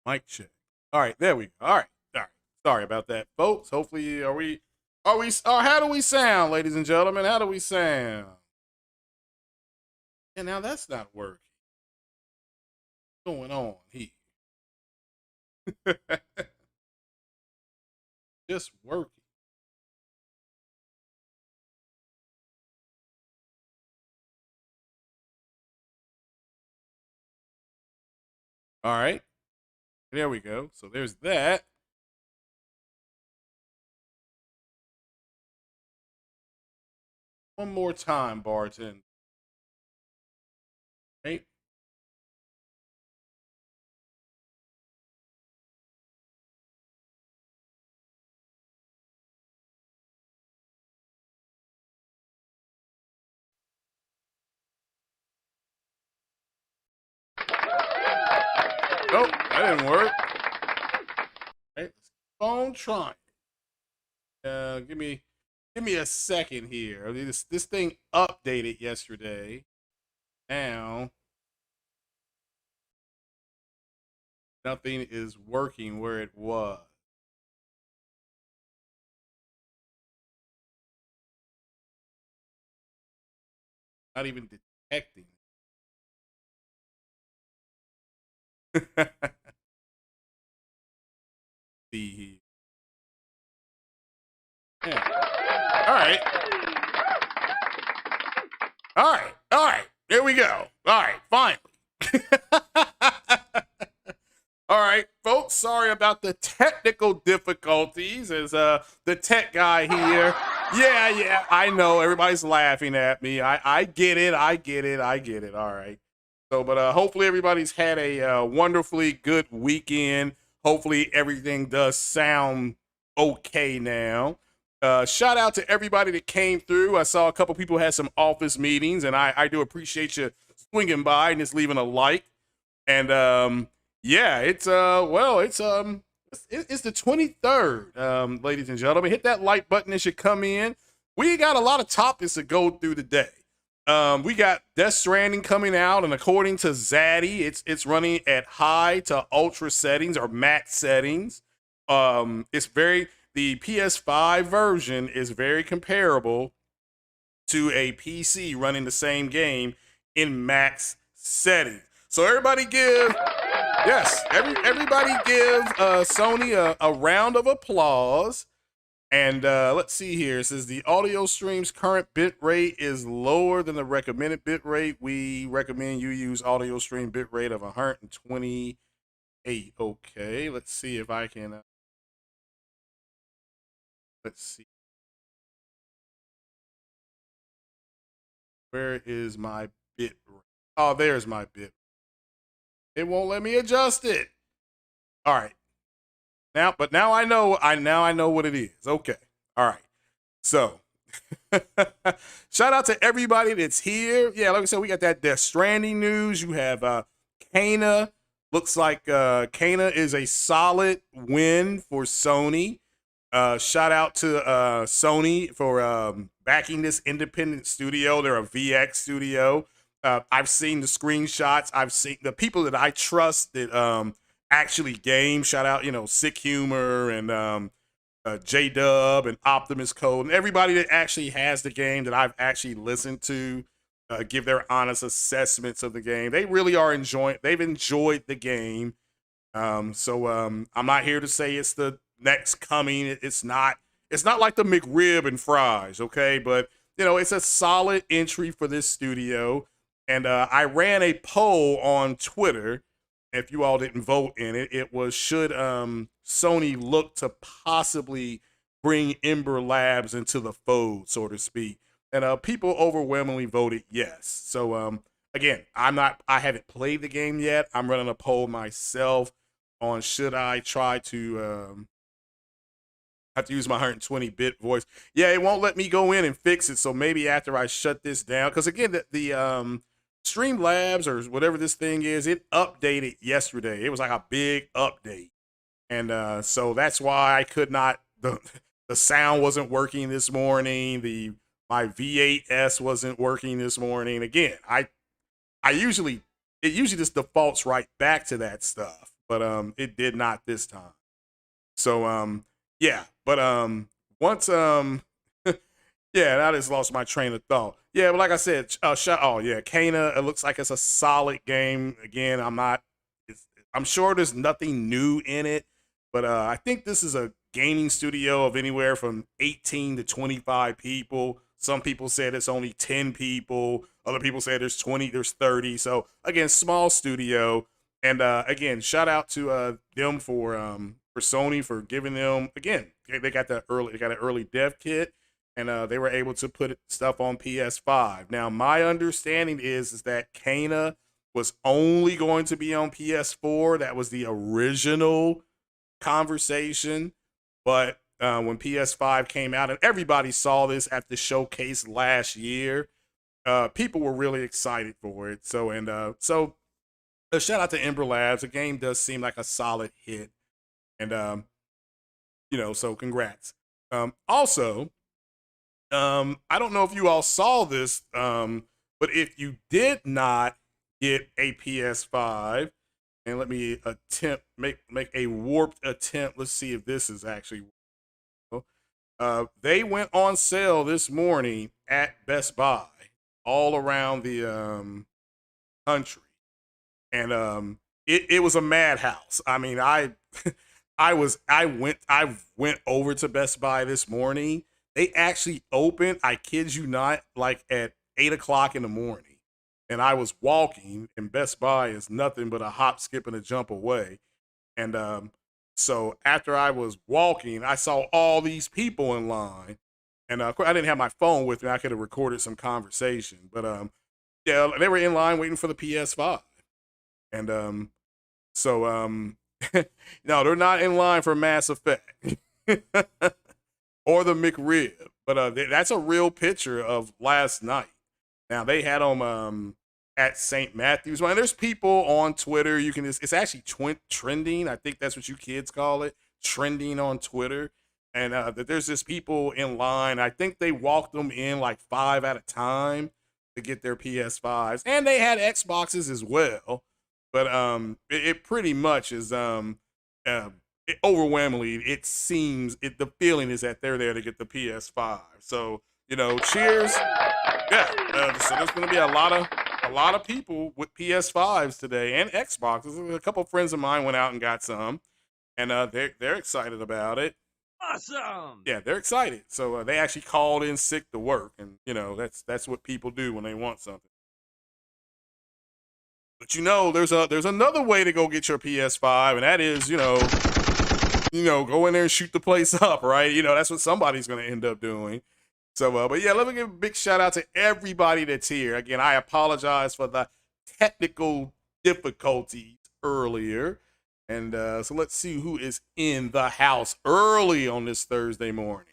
Mic check. All right, there we go. All right, all right. Sorry about that, folks. Hopefully, how do we sound, ladies and gentlemen? How do we sound? And now that's not working. What's going on here? Just working. All right, there we go. So there's that. One more time, Barton. Right? Nope, that didn't work. Right, let's keep on trying. Give me a second here. I mean, this thing updated yesterday. Now nothing is working where it was. Not even detecting. See here. Yeah. All right. All right. All right. There we go. All right. Finally. All right, folks. Sorry about the technical difficulties. As the tech guy here. Yeah. I know everybody's laughing at me. I get it. I get it. I get it. All right. So, but hopefully everybody's had a wonderfully good weekend. Hopefully everything does sound okay now. Shout out to everybody that came through. I saw a couple people had some office meetings, and I do appreciate you swinging by and just leaving a like. And yeah, it's the 23rd, ladies and gentlemen. Hit that like button as you come in. We got a lot of topics to go through today. We got Death Stranding coming out, and according to Zaddy, it's running at high to ultra settings or max settings. The PS5 version is very comparable to a PC running the same game in max settings. So everybody give everybody give Sony a round of applause. And let's see here. It says the audio stream's current bit rate is lower than the recommended bit rate. We recommend you use audio stream bit rate of 128. Okay, let's see if I can. Let's see. Where is my bit rate? Oh, there's my bit. It won't let me adjust it. All right. Now I know. I know what it is. Okay. All right. So, shout out to everybody that's here. Yeah, like I said, we got that Death Stranding news. You have Kana. Looks like Kana is a solid win for Sony. Shout out to Sony for backing this independent studio. They're a VX studio. I've seen the screenshots. I've seen the people that I trust that actually game. Shout out, Sick Humor and J Dub and Optimus Code and everybody that actually has the game that I've actually listened to give their honest assessments of the game. They really are enjoying. They've enjoyed the game. So I'm not here to say it's the next coming. It's not. It's not like the McRib and fries, okay? But it's a solid entry for this studio. And I ran a poll on Twitter. If you all didn't vote in it, it was should Sony look to possibly bring Ember Labs into the fold, so to speak. And people overwhelmingly voted yes. So again, I haven't played the game yet. I'm running a poll myself on should I try to have to use my 120-bit voice. Yeah, it won't let me go in and fix it. So maybe after I shut this down, because again, the Streamlabs or whatever this thing is, it updated yesterday. It was like a big update, and so that's why I could not. The sound wasn't working this morning. My V8S wasn't working this morning. Again, I usually it usually just defaults right back to that stuff. but it did not this time. So yeah, but once yeah, I just lost my train of thought. Yeah, but like I said, oh yeah, Kana. It looks like it's a solid game. Again, I'm not. I'm sure there's nothing new in it, but I think this is a gaming studio of anywhere from 18 to 25 people. Some people said it's only 10 people. Other people say there's 20, there's 30. So again, small studio. And again, shout out to them for Sony for giving them again. They got an early dev kit, and they were able to put stuff on PS5. Now, my understanding is that Kana was only going to be on PS4. That was the original conversation, but when PS5 came out, and everybody saw this at the showcase last year, people were really excited for it. So shout out to Ember Labs. The game does seem like a solid hit, and so congrats. Also, I don't know if you all saw this, but if you did not get a PS5, and let me make a warped attempt. Let's see if this is actually. They went on sale this morning at Best Buy all around the country, and it was a madhouse. I mean, I went over to Best Buy this morning. They actually opened, I kid you not, like at 8 o'clock in the morning. And I was walking, and Best Buy is nothing but a hop, skip, and a jump away. And so after I was walking, I saw all these people in line. And of course, I didn't have my phone with me. I could have recorded some conversation. But yeah, they were in line waiting for the PS5. And so no, they're not in line for Mass Effect or the McRib. But that's a real picture of last night. Now they had them at St. Matthew's. Well, there's people on Twitter. You can it's actually trending. I think that's what you kids call it, trending on Twitter. And there's just people in line. I think they walked them in like 5 at a time to get their PS5s, and they had Xboxes as well. But it pretty much is overwhelmingly, it seems the feeling is that they're there to get the PS5. So cheers. Yeah, so there's going to be a lot of people with PS5s today and Xboxes. A couple of friends of mine went out and got some, and they're excited about it. Awesome. Yeah, they're excited. So they actually called in sick to work, and that's what people do when they want something. But there's another way to go get your PS5, and that is go in there and shoot the place up, right? That's what somebody's going to end up doing. So, but yeah, let me give a big shout out to everybody that's here. Again, I apologize for the technical difficulties earlier. And so let's see who is in the house early on this Thursday morning.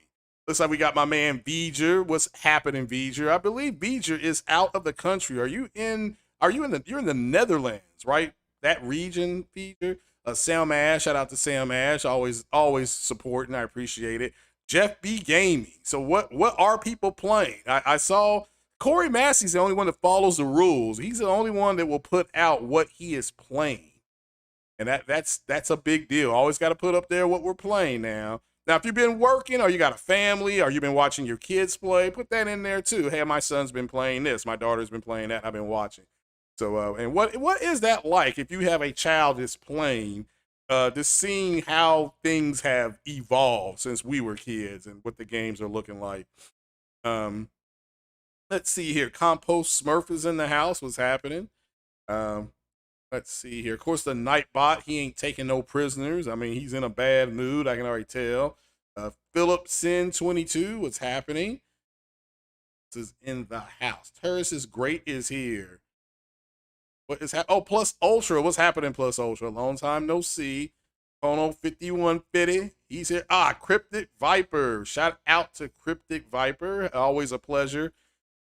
Looks like we got my man Beeger. What's happening, Beeger? I believe Beeger is out of the country. You're in the Netherlands, right? That region, Beeger. Sam Ash, shout out to Sam Ash. Always supporting. I appreciate it. Jeff B Gaming. So what are people playing? I saw Corey Massey's the only one that follows the rules. He's the only one that will put out what he is playing. And that's a big deal. Always got to put up there what we're playing now. Now, if you've been working or you got a family or you've been watching your kids play, put that in there too. Hey, my son's been playing this. My daughter's been playing that. I've been watching. So, and what is that like if you have a child that's playing? Just seeing how things have evolved since we were kids and what the games are looking like. Let's see here. Compost Smurf is in the house. What's happening? Let's see here. Of course, the Nightbot, he ain't taking no prisoners. I mean, he's in a bad mood. I can already tell. Philip Sin 22, what's happening? This is in the house. Terrace's Great is here. What is Plus Ultra. What's happening, Plus Ultra? Long time no see. Kono 5150. He's here. Cryptic Viper. Shout out to Cryptic Viper. Always a pleasure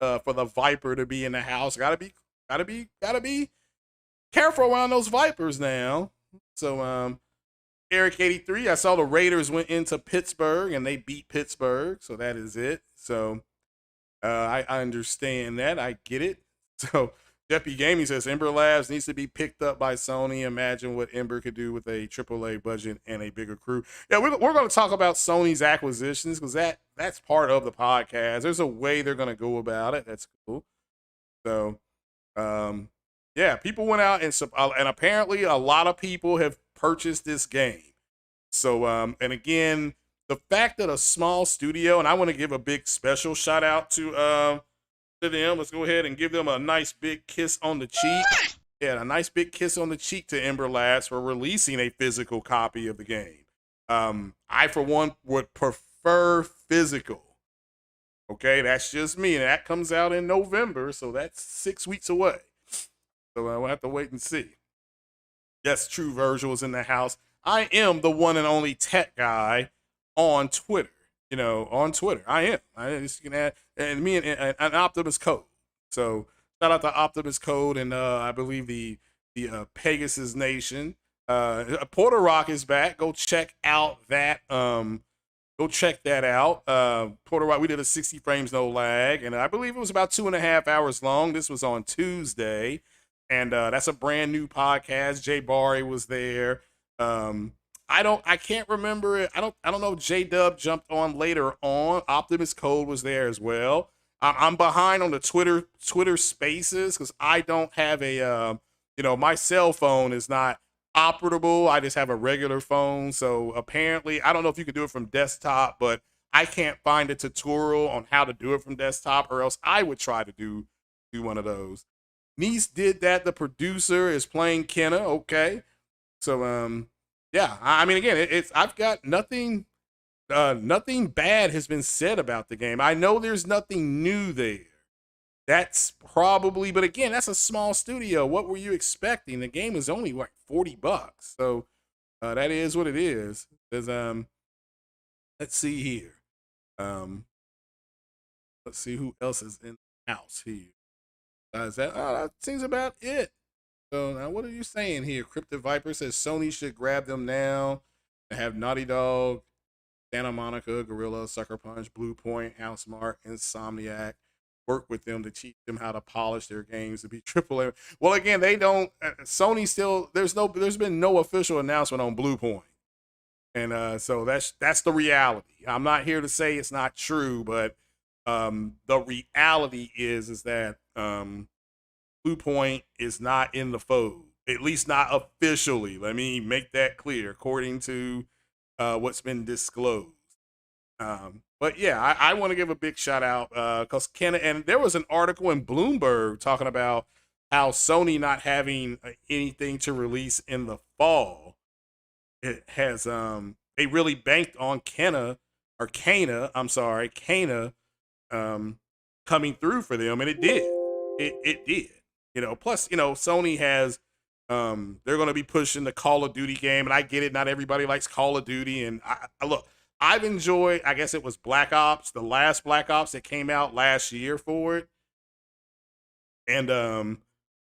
for the Viper to be in the house. Gotta be careful around those Vipers now. So Eric 83. I saw the Raiders went into Pittsburgh and they beat Pittsburgh. So that is it. So I understand that. I get it. So Jeppy Gaming says Ember Labs needs to be picked up by Sony. Imagine what Ember could do with a AAA budget and a bigger crew. Yeah, we're going to talk about Sony's acquisitions because that's part of the podcast. There's a way they're going to go about it. That's cool. So, yeah, people went out and apparently a lot of people have purchased this game. So, and again, the fact that a small studio, and I want to give a big special shout out to them. Let's go ahead and give them a nice big kiss on the cheek. Yeah, a nice big kiss on the cheek to Ember Labs for releasing a physical copy of the game. I, for one, would prefer physical. Okay, that's just me, and that comes out in November, so that's 6 weeks away. So we'll have to wait and see. Yes, True Virgil is in the house. I am the one and only tech guy on Twitter. On Twitter, I am. I just can add, and me and Optimus Code. So shout out to Optimus Code and I believe the Pegasus Nation. Porter Rock is back. Go check out that. Go check that out. Porter Rock. We did a 60 frames no lag, and I believe it was about 2.5 hours long. This was on Tuesday, and that's a brand new podcast. Jay Barry was there. I can't remember it. I don't know if J Dub jumped on later on. Optimus Code was there as well. I'm behind on the Twitter Spaces because I don't have a my cell phone is not operable. I just have a regular phone. So apparently, I don't know if you can do it from desktop, but I can't find a tutorial on how to do it from desktop, or else I would try to do one of those. Niece did that. The producer is playing Kenna. Okay, so yeah, I mean, again, it's I've got nothing. Nothing bad has been said about the game. I know there's nothing new there. That's probably, but again, that's a small studio. What were you expecting? The game is only like $40, so that is what it is. There's let's see here. Let's see who else is in the house here. That seems about it. So now, what are you saying here? Cryptid Viper says Sony should grab them now and have Naughty Dog, Santa Monica, Gorilla, Sucker Punch, Blue Point, Housemarque, Insomniac work with them to teach them how to polish their games to be AAA. Well, again, they don't. Sony still there's been no official announcement on Blue Point, and so that's the reality. I'm not here to say it's not true, but the reality is that Blue Point is not in the fold, at least not officially. Let me make that clear, according to what's been disclosed. But yeah, I want to give a big shout out because Kenna, and there was an article in Bloomberg talking about how Sony not having anything to release in the fall. It has they really banked on Kana, coming through for them, and it did. It did. Plus, Sony has they're going to be pushing the Call of Duty game, and I get it. Not everybody likes Call of Duty, and I look, I've enjoyed. I guess it was Black Ops, the last Black Ops that came out last year for it, and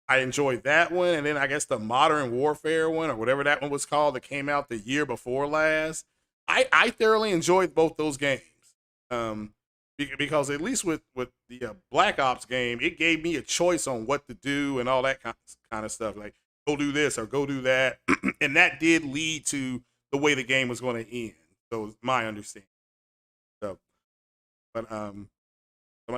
I enjoyed that one. And then I guess the Modern Warfare one, or whatever that one was called, that came out the year before last. I thoroughly enjoyed both those games. Because at least with the Black Ops game, it gave me a choice on what to do and all that kind of stuff. Like, go do this or go do that. And that did lead to the way the game was going to end. So it's my understanding. So, but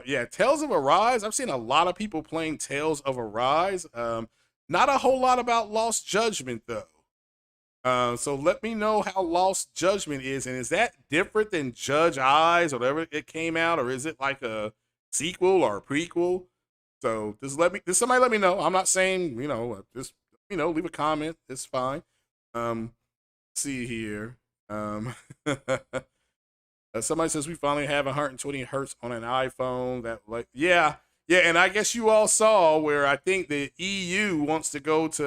yeah, Tales of Arise. I've seen a lot of people playing Tales of Arise. Not a whole lot about Lost Judgment though. So let me know how Lost Judgment is, and is that different than Judge Eyes or whatever it came out, or is it like a sequel or a prequel? So just somebody let me know. I'm not saying just leave a comment. It's fine. See here. Somebody says we finally have 120 hertz on an iPhone. Yeah, and I guess you all saw where I think the EU wants to go to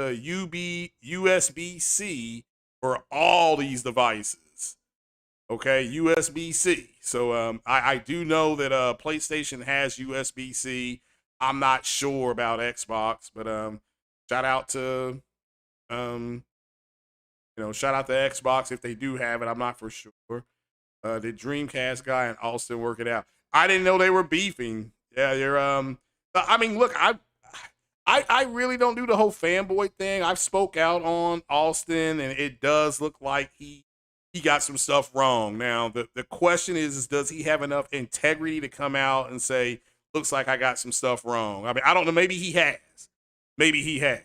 USB-C for all these devices. Okay, USB-C. So I do know that PlayStation has USB-C. I'm not sure about Xbox, but shout out to Xbox if they do have it. I'm not for sure. The Dreamcast guy in Austin work it out. I didn't know they were beefing. Yeah, they're I mean, look, I I really don't do the whole fanboy thing. I've spoke out on Austin, and it does look like he got some stuff wrong. Now the question is does he have enough integrity to come out and say, looks like I got some stuff wrong? I mean, I don't know. Maybe he has. Maybe he has.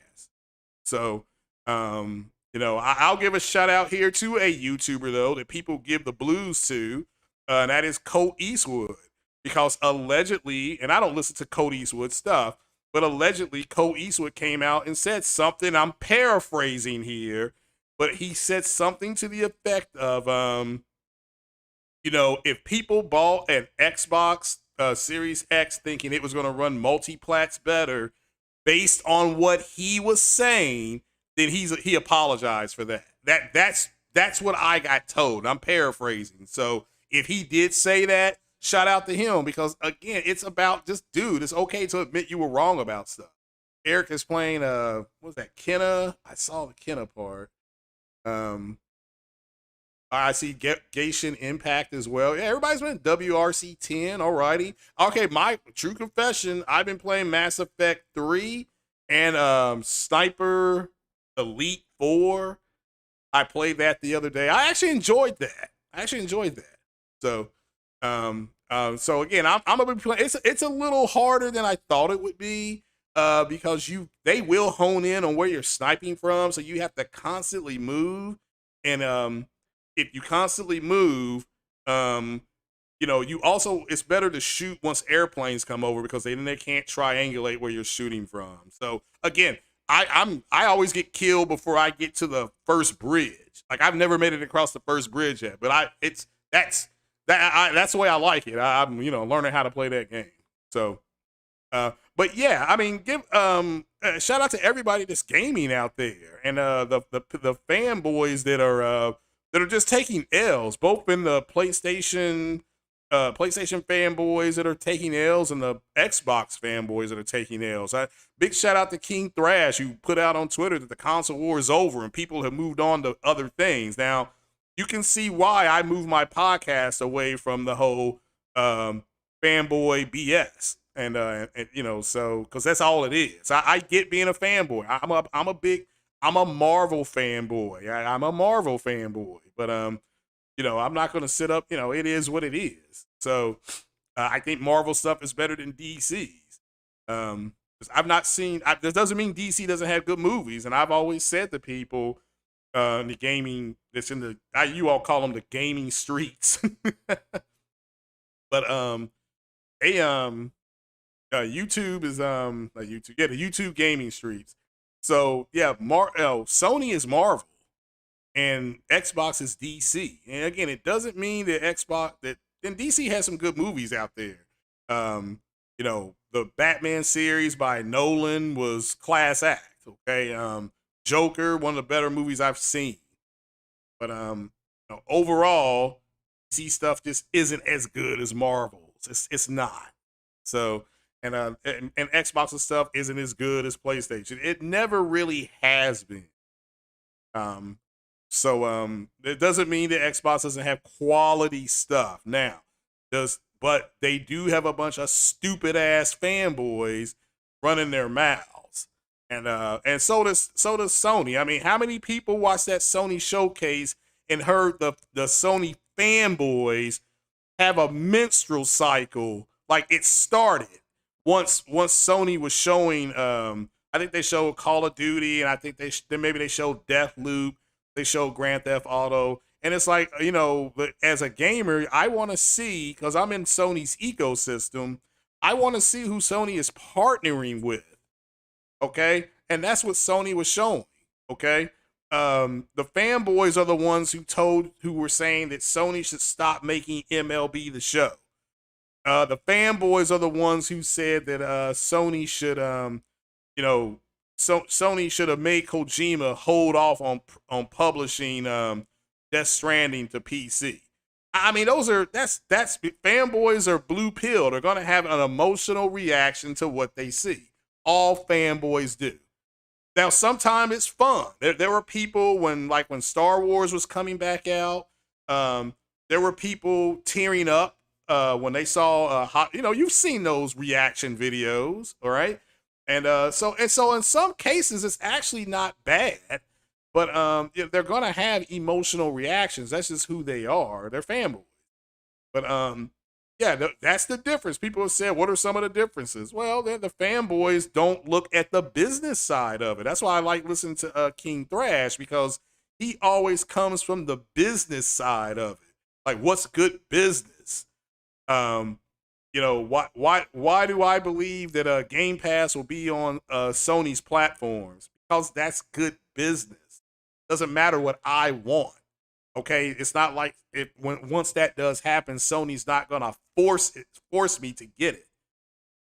So, you know, I'll give a shout out here to a YouTuber though that people give the blues to, and that is Colt Eastwood, because allegedly, and I don't listen to Colt Eastwood stuff, but allegedly Colt Eastwood came out and said something. I'm paraphrasing here, but he said something to the effect of, you know, if people bought an Xbox Series X thinking it was going to run multiplats better, based on what he was saying, then he apologized for that. That's what I got told. I'm paraphrasing. So if he did say that, shout out to him, because again, it's about just, dude, it's okay to admit you were wrong about stuff. Eric is playing what was that, Kenna? I saw the Kenna part. I see Gation Impact as well. Yeah, everybody's been WRC 10. Alrighty. Okay, my true confession, I've been playing Mass Effect 3 and Sniper Elite 4. I played that the other day. I actually enjoyed that. So, so again, I'm gonna be playing. It's a little harder than I thought it would be, because they will hone in on where you're sniping from, so you have to constantly move, and if you constantly move, you know, you also, it's better to shoot once airplanes come over, because then they can't triangulate where you're shooting from. So again, I always get killed before I get to the first bridge. Like, I've never made it across the first bridge yet, but that's the way I like it. I'm, you know, learning how to play that game. So, but yeah, I mean, give shout out to everybody that's gaming out there, and the fanboys that are just taking L's, both in the PlayStation fanboys that are taking L's and the Xbox fanboys that are taking L's. Big shout out to King Thrash, who put out on Twitter that the console war is over and people have moved on to other things. Now, you can see why I moved my podcast away from the whole fanboy BS. And you know, so, because that's all it is. I get being a fanboy. I'm a Marvel fanboy. I'm a Marvel fanboy. But you know, I'm not going to sit up. You know, it is what it is. So I think Marvel stuff is better than DC's. I've not seen. That doesn't mean DC doesn't have good movies. And I've always said to people in the gaming, that's in the, you all call them the gaming streets. But YouTube is not YouTube. Yeah, the YouTube gaming streets. So yeah, Sony is Marvel and Xbox is DC. And again, it doesn't mean that and DC has some good movies out there. You know, the Batman series by Nolan was class act. Okay. Joker, one of the better movies I've seen. But you know, overall, DC stuff just isn't as good as Marvel's. It's not. So, and Xbox stuff isn't as good as PlayStation. It never really has been. So it doesn't mean that Xbox doesn't have quality stuff. Now, but they do have a bunch of stupid ass fanboys running their mouths. And so does Sony. I mean, how many people watched that Sony showcase and heard the Sony fanboys have a menstrual cycle like it started once Sony was showing, I think they showed Call of Duty, and I think maybe they showed Deathloop, they showed Grand Theft Auto, and it's like, you know, as a gamer, I want to see, because I'm in Sony's ecosystem, I want to see who Sony is partnering with, okay? And that's what Sony was showing, okay? The fanboys are the ones who were saying that Sony should stop making MLB The Show. The fanboys are the ones who said that Sony should, you know, Sony should have made Kojima hold off on publishing Death Stranding to PC. I mean, that's fanboys are blue pill. They're gonna have an emotional reaction to what they see. All fanboys do. Now, sometimes it's fun. There were people when Star Wars was coming back out. There were people tearing up when they saw you know, you've seen those reaction videos, all right? And so in some cases it's actually not bad, but they're gonna have emotional reactions. That's just who they are. They're fanboys. But yeah, that's the difference. People have said, what are some of the differences? Well, the fanboys don't look at the business side of it. That's why I like listening to King Thrash, because he always comes from the business side of it. Like, what's good business? Um, why do I believe that Game Pass will be on Sony's platforms? Because that's good business. Doesn't matter what I want. Okay, it's not like once that does happen, Sony's not gonna force me to get it.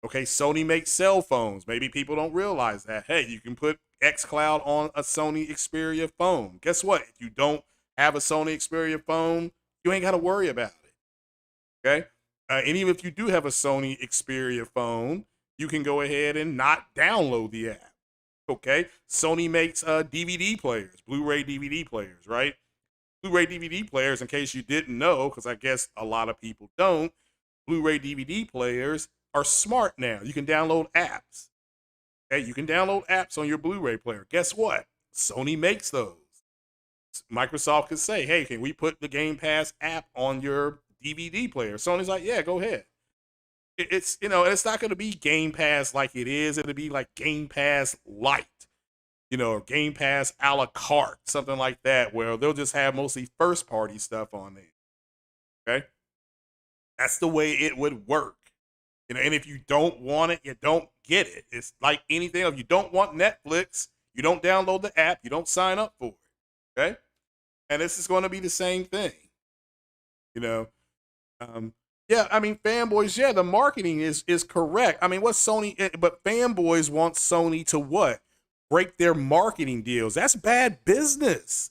Okay, Sony makes cell phones. Maybe people don't realize that. Hey, you can put xCloud on a Sony Xperia phone. Guess what? If you don't have a Sony Xperia phone, you ain't got to worry about it. Okay, and even if you do have a Sony Xperia phone, you can go ahead and not download the app. Okay, Sony makes DVD players, Blu-ray DVD players, right? Blu-ray DVD players, in case you didn't know, because I guess a lot of people don't, Blu-ray DVD players are smart now. You can download apps. Okay, you can download apps on your Blu-ray player. Guess what? Sony makes those. Microsoft could say, hey, can we put the Game Pass app on your DVD player? Sony's like, yeah, go ahead. It's it's not going to be Game Pass like it is. It'll be like Game Pass Lite, or Game Pass a la carte, something like that, where they'll just have mostly first party stuff on there. Okay, that's the way it would work. And if you don't want it, you don't get it. It's like anything. If you don't want Netflix, you don't download the app, you don't sign up for it. Okay, and this is going to be the same thing. You know, yeah, I mean, fanboys, yeah, the marketing is correct. I mean, what Sony, but fanboys want Sony to what? Break their marketing deals. That's bad business.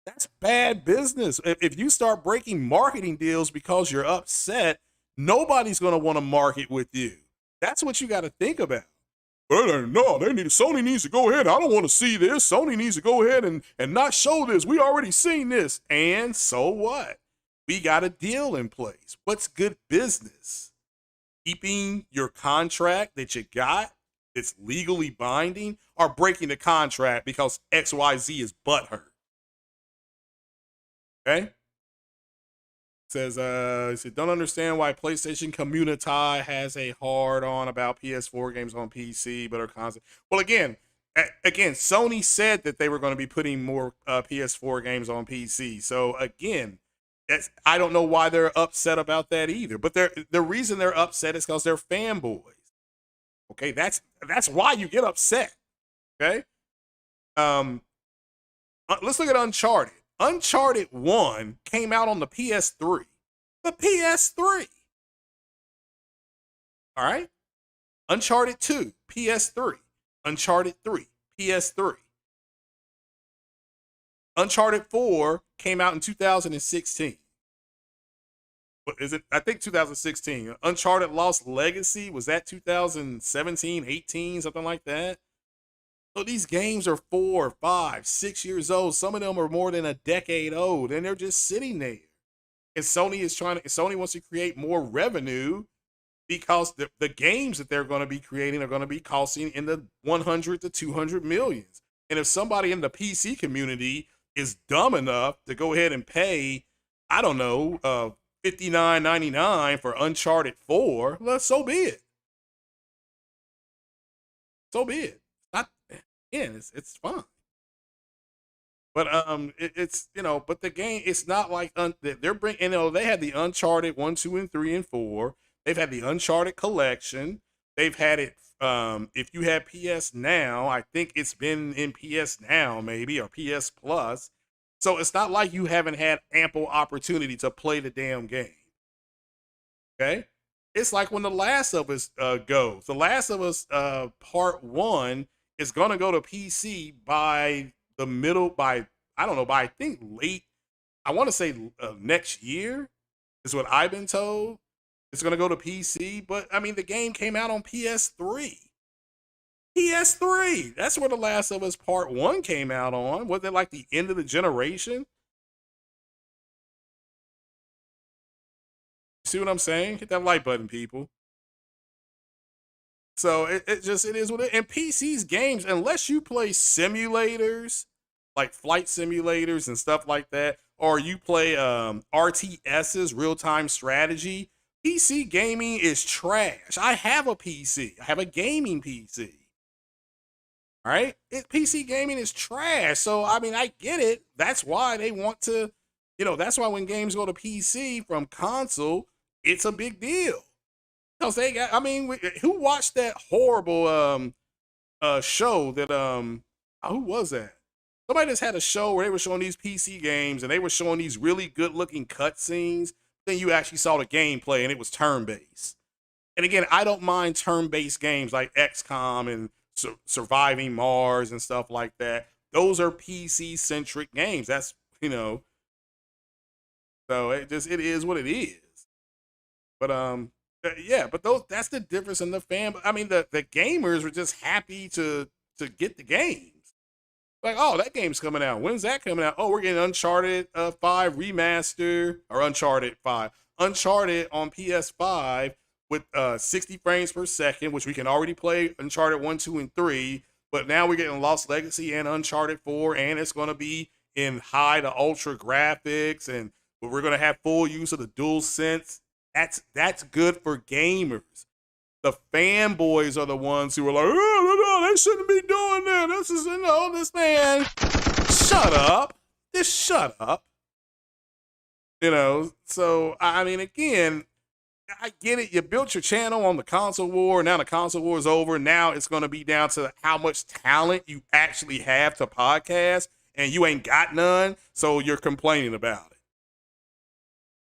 That's bad business. If you start breaking marketing deals because you're upset, nobody's going to want to market with you. That's what you got to think about. Well, no, Sony needs to go ahead. I don't want to see this. Sony needs to go ahead and not show this. We already seen this. And so what? We got a deal in place. What's good business? Keeping your contract that you got that's legally binding, or breaking the contract because XYZ is butthurt. Okay? Says, don't understand why PlayStation community has a hard on about PS4 games on PC, but are constant. Well, again, Sony said that they were going to be putting more PS4 games on PC. So again, I don't know why they're upset about that either. But the reason they're upset is because they're fanboys. Okay, that's why you get upset. Okay, let's look at Uncharted. Uncharted 1 came out on the PS3. The PS3. All right. Uncharted 2, PS3. Uncharted 3, PS3. Uncharted 4 came out in 2016. What is it? I think 2016. Uncharted Lost Legacy, was that 2017, 18, something like that? So these games are 4, 5, 6 years old. Some of them are more than a decade old, and they're just sitting there. And Sony wants to create more revenue because the games that they're going to be creating are going to be costing in the 100 to 200 millions. And if somebody in the PC community is dumb enough to go ahead and pay, I don't know, $59.99 for Uncharted 4, well, so be it. So be it. Not, again, it's fun. But but the game, it's not like they're bringing. They had the Uncharted 1, 2, and 3 and 4. They've had the Uncharted collection. They've had it. If you have PS Now, I think it's been in PS Now maybe, or PS Plus. So it's not like you haven't had ample opportunity to play the damn game. Okay, it's like when The Last of Us goes. The Last of Us Part 1 is gonna go to PC by I don't know, by I think late, I want to say next year is what I've been told. It's going to go to PC, but I mean, the game came out on PS3. PS3. That's where The Last of Us Part 1 came out on. Was it like the end of the generation? See what I'm saying? Hit that like button, people. So it is what it. And PC's games, unless you play simulators like flight simulators and stuff like that, or you play RTS's real time strategy, PC gaming is trash. I have a PC. I have a gaming PC. All right, PC gaming is trash. So I mean, I get it. That's why they want to, that's why when games go to PC from console, it's a big deal. Because they got, I mean, who watched that horrible show that who was that? Somebody just had a show where they were showing these PC games and they were showing these really good looking cutscenes. Then you actually saw the gameplay and it was turn based. And again, I don't mind turn based games like XCOM and Surviving Mars and stuff like that. Those are PC centric games. That's so it is what it is. But yeah, but that's the difference in the fan. I mean, the gamers were just happy to get the games. Like, oh, that game's coming out. When's that coming out? Oh, we're getting Uncharted 5 remaster, or Uncharted 5. Uncharted on PS5 with 60 frames per second, which we can already play Uncharted 1, 2, and 3. But now we're getting Lost Legacy and Uncharted 4, and it's going to be in high to ultra graphics, and we're going to have full use of the DualSense. That's good for gamers. The fanboys are the ones who are like, oh, no, they shouldn't be doing that. This is, this man. Shut up. Just shut up. So, I mean, again, I get it. You built your channel on the console war. Now the console war is over. Now it's going to be down to how much talent you actually have to podcast, and you ain't got none, so you're complaining about it.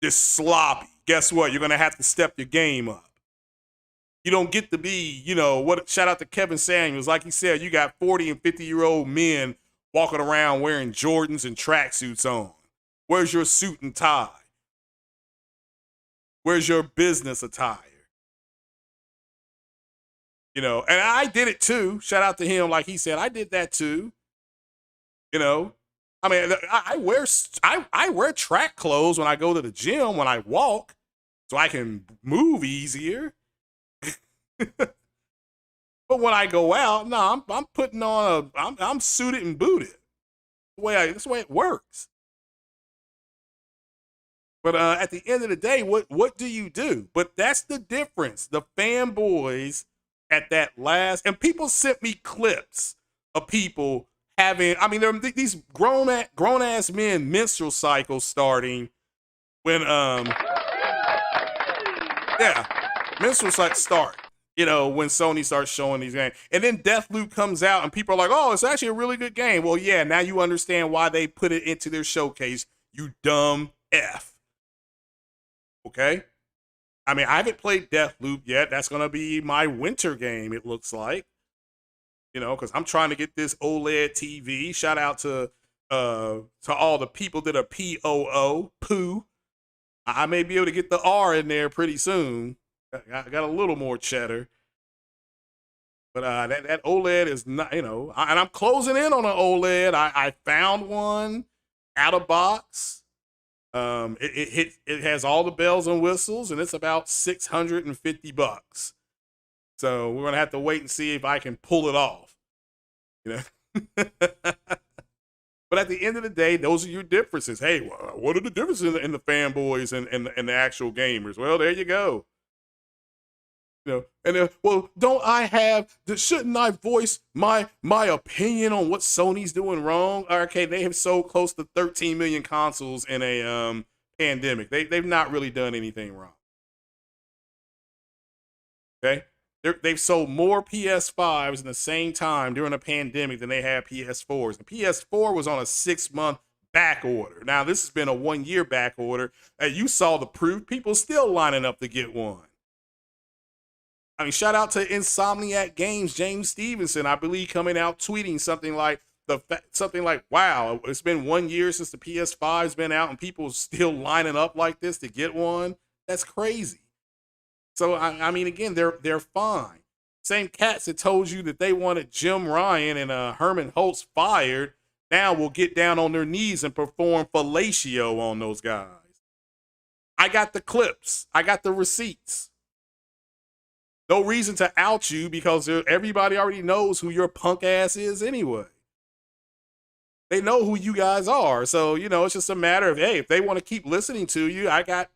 Just sloppy. Guess what? You're going to have to step your game up. You don't get to be, shout out to Kevin Samuels. Like he said, you got 40 and 50-year-old men walking around wearing Jordans and tracksuits on. Where's your suit and tie? Where's your business attire? And I did it too. Shout out to him. Like he said, I did that too. I mean, I wear track clothes when I go to the gym, when I walk, so I can move easier. But when I go out, no, I'm putting on I'm suited and booted. That's the way it works. But at the end of the day, what do you do? But that's the difference. The fanboys at that last, and people sent me clips of people having. I mean, there are these grown ass men menstrual cycles starting when menstrual cycles start. When Sony starts showing these games. And then Deathloop comes out and people are like, oh, it's actually a really good game. Well, yeah, now you understand why they put it into their showcase, you dumb F. Okay? I mean, I haven't played Deathloop yet. That's going to be my winter game, it looks like. Because I'm trying to get this OLED TV. Shout out to all the people that are POO, poo. I may be able to get the R in there pretty soon. I got a little more cheddar, but that OLED is not, and I'm closing in on an OLED. I found one out of box. It has all the bells and whistles, and it's about $650. So we're gonna have to wait and see if I can pull it off. But at the end of the day, those are your differences. Hey, what are the differences in the fanboys and the actual gamers? Well, there you go. And then, well, shouldn't I voice my opinion on what Sony's doing wrong? Okay, they have sold close to 13 million consoles in a pandemic. They've not really done anything wrong. Okay, they've sold more PS5s in the same time during a pandemic than they had PS4s. The PS4 was on a 6-month back order. Now this has been a 1-year back order. You saw the proof. People still lining up to get one. I mean, shout out to Insomniac Games, James Stevenson, I believe, coming out tweeting something like, wow, it's been 1 year since the PS5's been out and people still lining up like this to get one. That's crazy. So, I mean, again, they're fine. Same cats that told you that they wanted Jim Ryan and Herman Holtz fired now will get down on their knees and perform fellatio on those guys. I got the clips. I got the receipts. No reason to out you because everybody already knows who your punk ass is anyway. They know who you guys are. So, you know, it's just a matter of, hey, if they want to keep listening to you, I got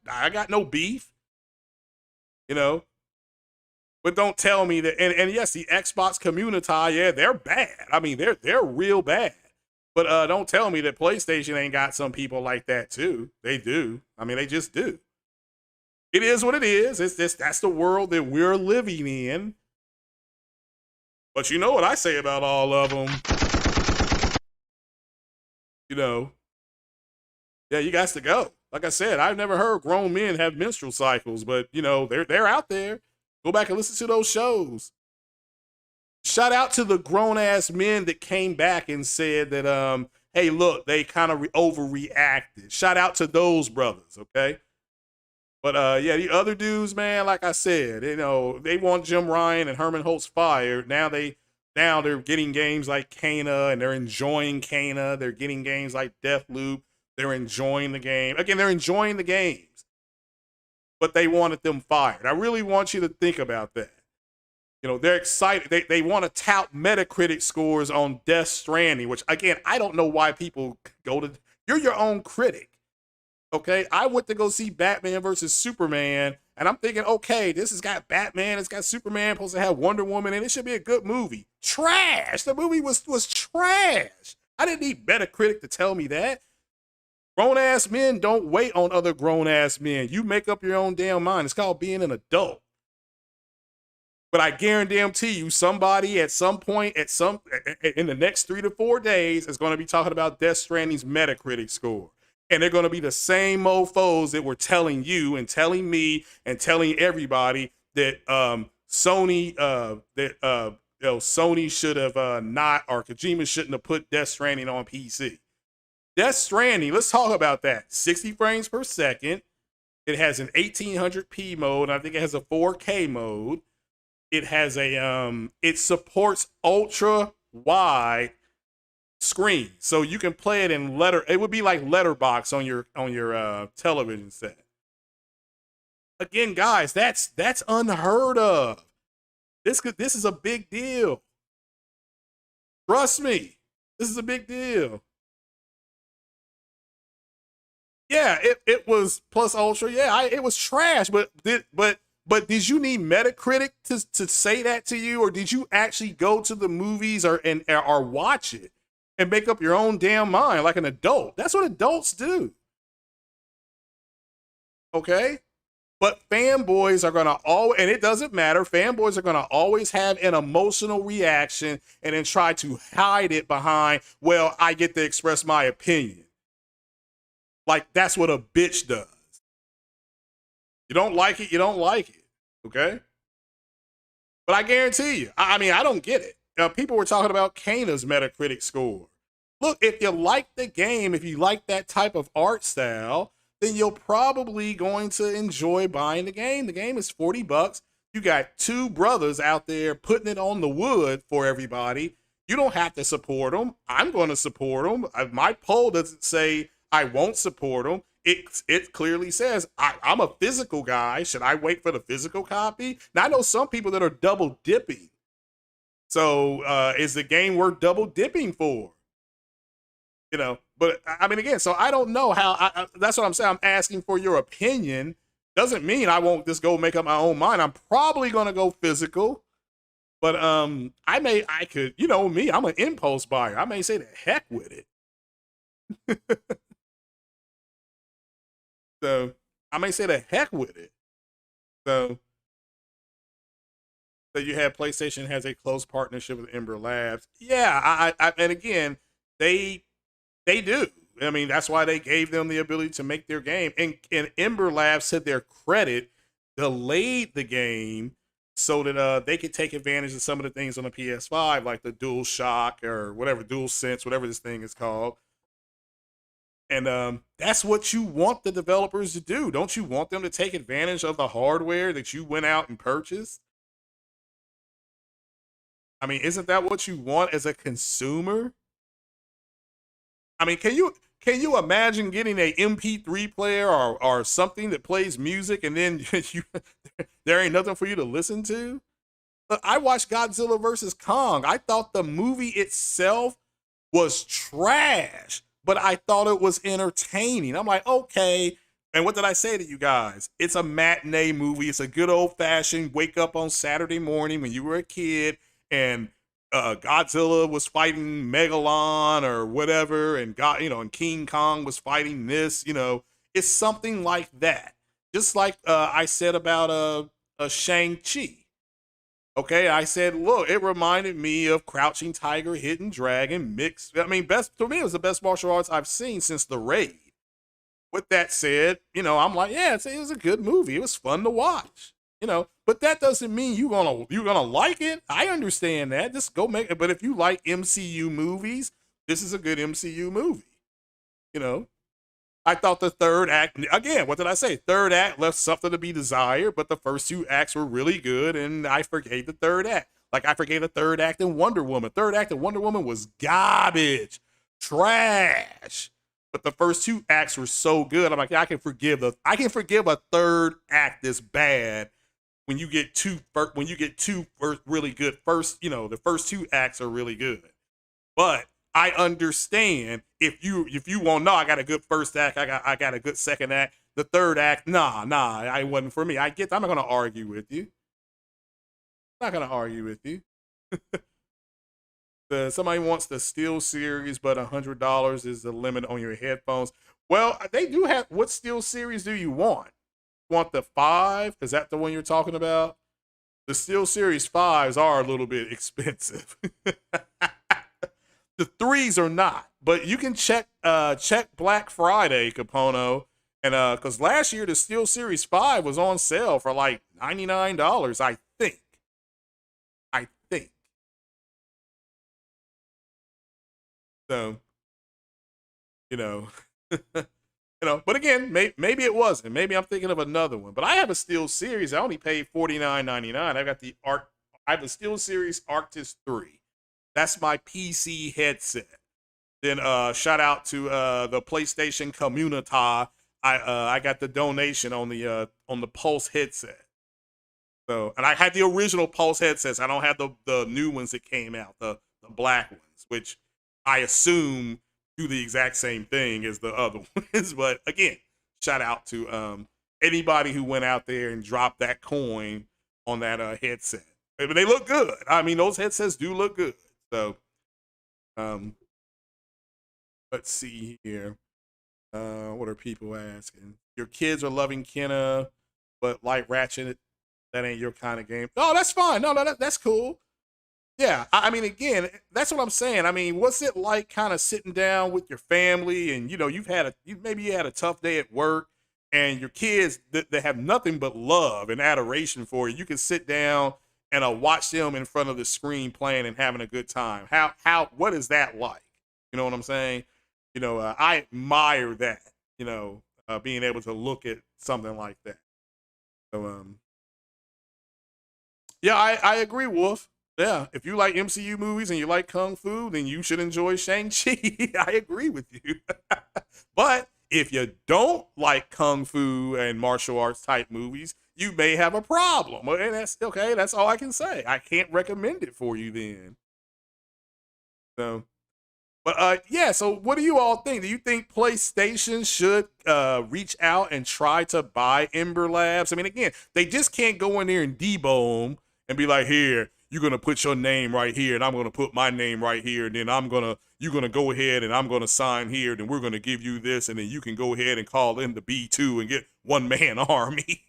no beef, you know. But don't tell me that and yes, the Xbox community, yeah, they're bad. I mean, they're real bad. But don't tell me that PlayStation ain't got some people like that too. They do. I mean, they just do. It is what it is. It's this that's the world that we're living in. But you know what I say about all of them? You know, yeah, you guys to go. Like I said, I've never heard grown men have menstrual cycles, but you know, they're out there. Go back and listen to those shows. Shout out to the grown ass men that came back and said that hey, look, they kind of overreacted. Shout out to those brothers, okay? But yeah, the other dudes, man, like I said, you know, they want Jim Ryan and Herman Holtz fired. Now they're getting games like Kana and they're enjoying Kana. They're getting games like Deathloop. They're enjoying the game. Again, they're enjoying the games. But they wanted them fired. I really want you to think about that. You know, they're excited. They want to tout Metacritic scores on Death Stranding, which again, I don't know why people go to. You're your own critic. Okay, I went to go see Batman versus Superman, and I'm thinking, okay, this has got Batman, it's got Superman, supposed to have Wonder Woman, and it should be a good movie. Trash. The movie was trash. I didn't need Metacritic to tell me that. Grown ass men don't wait on other grown ass men. You make up your own damn mind. It's called being an adult. But I guarantee you, somebody at some point, in the next 3 to 4 days, is going to be talking about Death Stranding's Metacritic score. And they're going to be the same mofos that were telling you and telling me and telling everybody that Sony Sony should have not, or Kojima shouldn't have put Death Stranding on PC. Death Stranding, let's talk about that. 60 frames per second. It has an 1800p mode. I think it has a 4K mode. It has it supports ultra wide screen, so you can play it in it would be like letterbox on your television set. Again, guys, that's unheard of. This is a big deal. Trust me, this is a big deal. Yeah, it was plus ultra. Yeah, it was trash, but did you need Metacritic to say that to you, or did you actually go to the movies or watch it and make up your own damn mind like an adult? That's what adults do. Okay? But fanboys are gonna always, and it doesn't matter, fanboys are gonna always have an emotional reaction and then try to hide it behind, well, I get to express my opinion. Like that's what a bitch does. You don't like it, you don't like it. Okay? But I guarantee you, I mean, I don't get it. People were talking about Kana's Metacritic score. Look, if you like the game, if you like that type of art style, then you're probably going to enjoy buying the game. The game is $40. You got two brothers out there putting it on the wood for everybody. You don't have to support them. I'm going to support them. My poll doesn't say I won't support them. It clearly says I'm a physical guy. Should I wait for the physical copy? Now I know some people that are double dipping. So is the game worth double dipping for? You know, but I mean, again, so I don't know how. That's what I'm saying. I'm asking for your opinion. Doesn't mean I won't just go make up my own mind. I'm probably gonna go physical, but I could, you know me. I'm an impulse buyer. I may say the heck with it. So I may say the heck with it. So you have PlayStation has a close partnership with Ember Labs. Yeah, I and again, they do. I mean, that's why they gave them the ability to make their game. And Ember Labs, to their credit, delayed the game so that they could take advantage of some of the things on the PS5, like the Dual Shock or whatever, Dual Sense, whatever this thing is called. And that's what you want the developers to do. Don't you want them to take advantage of the hardware that you went out and purchased? I mean, isn't that what you want as a consumer? I mean, can you can you imagine getting a MP3 player or something that plays music and then there ain't nothing for you to listen to? Look, I watched Godzilla versus Kong. I thought the movie itself was trash, but I thought it was entertaining. I'm like, okay. And what did I say to you guys? It's a matinee movie. It's a good old fashioned wake up on Saturday morning when you were a kid and Godzilla was fighting Megalon or whatever, and and King Kong was fighting this. It's something like that. Just like I said about Shang-Chi. Okay, I said, look, it reminded me of Crouching Tiger, Hidden Dragon, mixed. I mean, best to me, it was the best martial arts I've seen since The Raid. With that said, I'm like, yeah, it was a good movie. It was fun to watch. But that doesn't mean you're gonna like it. I understand that. Just go make it. But if you like MCU movies, this is a good MCU movie. I thought the third act, again, what did I say? Third act left something to be desired, but the first two acts were really good, and I forgave the third act. Like I forgave the third act in Wonder Woman. Third act in Wonder Woman was garbage, trash. But the first two acts were so good. I'm like, yeah, I can forgive a third act this bad when you get two really good the first two acts are really good. But I understand if you want, no, I got a good first act, I got a good second act. The third act, nah, it wasn't for me. I'm not gonna argue with you. I'm not gonna argue with you. Somebody wants the Steel series, but $100 is the limit on your headphones. Well, they do have. What Steel series do you want? Want the 5? Is that the one you're talking about? The Steel Series 5s are a little bit expensive. The 3s are not, but you can check Black Friday, Capono, and because last year the Steel Series 5 was on sale for like $99, I think. So, but again, maybe it wasn't. Maybe I'm thinking of another one. But I have a Steel Series. I only paid $49.99. I have a Steel Series Arctis 3. That's my PC headset. Then shout out to the PlayStation Community. I got the donation on the Pulse headset. So, and I had the original Pulse headsets. I don't have the new ones that came out, the black ones, which I assume do the exact same thing as the other ones. But again, shout out to anybody who went out there and dropped that coin on that headset. But they look good. I mean, those headsets do look good. So, let's see here. What are people asking? Your kids are loving Kenna, but like Ratchet, that ain't your kind of game. Oh, that's fine. No, that's cool. Yeah, I mean, again, that's what I'm saying. I mean, what's it like, kind of sitting down with your family, and maybe you had a tough day at work, and your kids that have nothing but love and adoration for you. You can sit down and watch them in front of the screen playing and having a good time. What is that like? You know what I'm saying? I admire that. Being able to look at something like that. So, yeah, I agree, Wolf. Yeah, if you like MCU movies and you like Kung Fu, then you should enjoy Shang-Chi. I agree with you. But if you don't like Kung Fu and martial arts type movies, you may have a problem. And that's okay. That's all I can say. I can't recommend it for you then. So, but yeah, so what do you all think? Do you think PlayStation should reach out and try to buy Ember Labs? I mean, again, they just can't go in there and debo them and be like, here, you're gonna put your name right here, and I'm gonna put my name right here, and then you're gonna go ahead and I'm gonna sign here, then we're gonna give you this, and then you can go ahead and call in the B2 and get one-man army.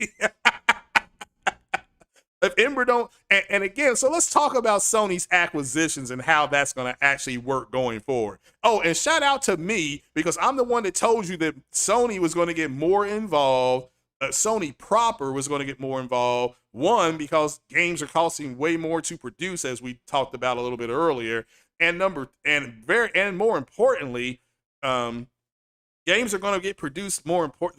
If Ember don't, and again, so let's talk about Sony's acquisitions and how that's going to actually work going forward. Oh, and shout out to me, because I'm the one that told you that Sony was going to get more involved. Sony proper was going to get more involved. One, because games are costing way more to produce, as we talked about a little bit earlier, and more importantly, games are going to get produced more important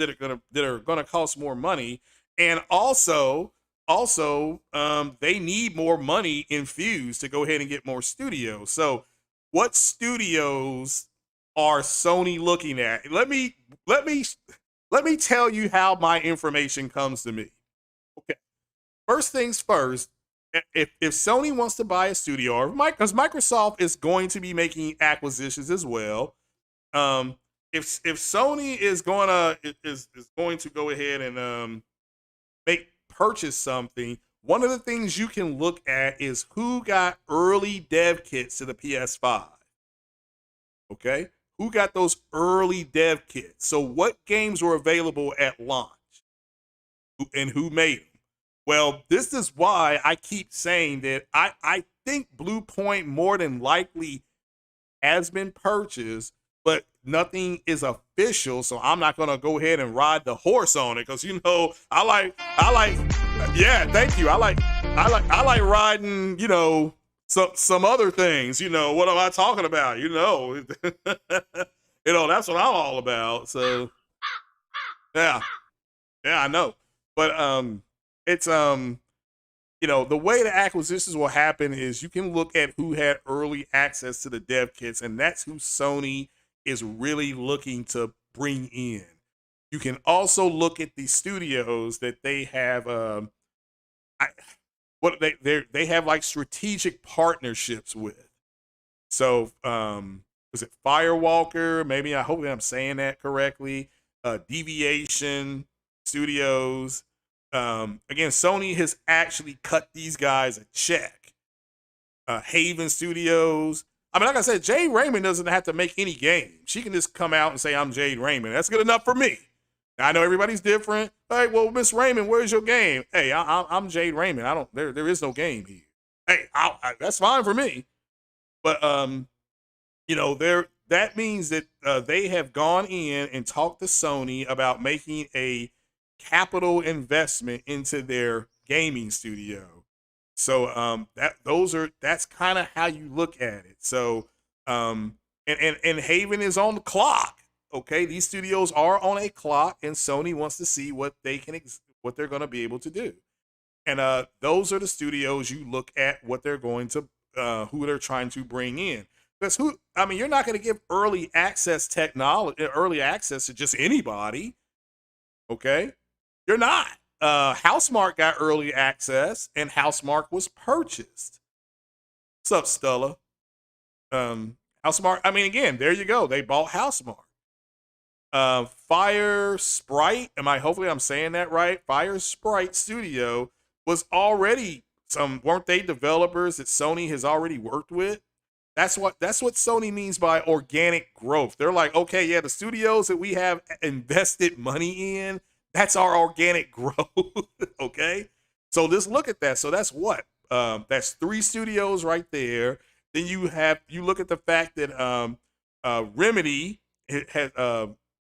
that are going to cost more money, and also they need more money infused to go ahead and get more studios. So what studios are Sony looking at? Let me let me tell you how my information comes to me. Okay. First things first, if Sony wants to buy a studio, or because Microsoft is going to be making acquisitions as well, um, if Sony is going to go ahead and make purchase something, one of the things you can look at is who got early dev kits to the PS5. Okay, who got those early dev kits? So what games were available at launch, and who made them? Well, this is why I keep saying that I think Blue Point more than likely has been purchased, but nothing is official. So I'm not gonna go ahead and ride the horse on it, because yeah, thank you. I like riding, some other things. What am I talking about? That's what I'm all about. So yeah, yeah, I know. But it's the way the acquisitions will happen is you can look at who had early access to the dev kits, and that's who Sony is really looking to bring in. You can also look at the studios that they have. They have like strategic partnerships with. So was it Firewalker? Maybe, I hope that I'm saying that correctly. Deviation Studios. Again, Sony has actually cut these guys a check. Haven Studios. I mean, like I said, Jade Raymond doesn't have to make any game. She can just come out and say, "I'm Jade Raymond." That's good enough for me. I know everybody's different. Hey, well, Miss Raymond, where's your game? Hey, I'm Jade Raymond. I don't. There is no game here. Hey, that's fine for me. But that means that they have gone in and talked to Sony about making a capital investment into their gaming studio. So that's kind of how you look at it. So and Haven is on the clock. Okay, these studios are on a clock, and Sony wants to see what what they're going to be able to do. And those are the studios you look at what they're going to who they're trying to bring in. Because you're not going to give early access to just anybody. Okay, you're not. Housemark got early access, and Housemark was purchased. What's up, Stella? Housemark. I mean, again, there you go. They bought Housemark. Fire Sprite. Hopefully I'm saying that right? Fire Sprite Studio was already weren't they developers that Sony has already worked with? That's what Sony means by organic growth. They're like, okay, yeah, the studios that we have invested money in, that's our organic growth. Okay, so just look at that. So that's what that's 3 studios right there. Then you look at the fact that Remedy had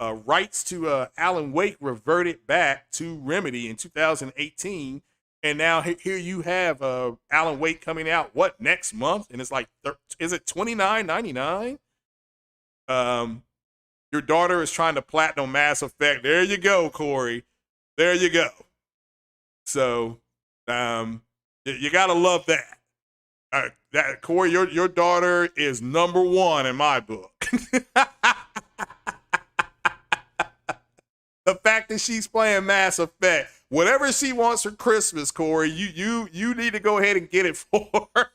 rights to Alan Wake reverted back to Remedy in 2018. And now here you have Alan Wake coming out next month, and it's like, is it $29.99? Your daughter is trying to platinum Mass Effect. There you go, Corey. There you go. So you gotta love that. That Corey, your daughter is number 1 in my book. The fact that she's playing Mass Effect, whatever she wants for Christmas, Corey, you need to go ahead and get it for her.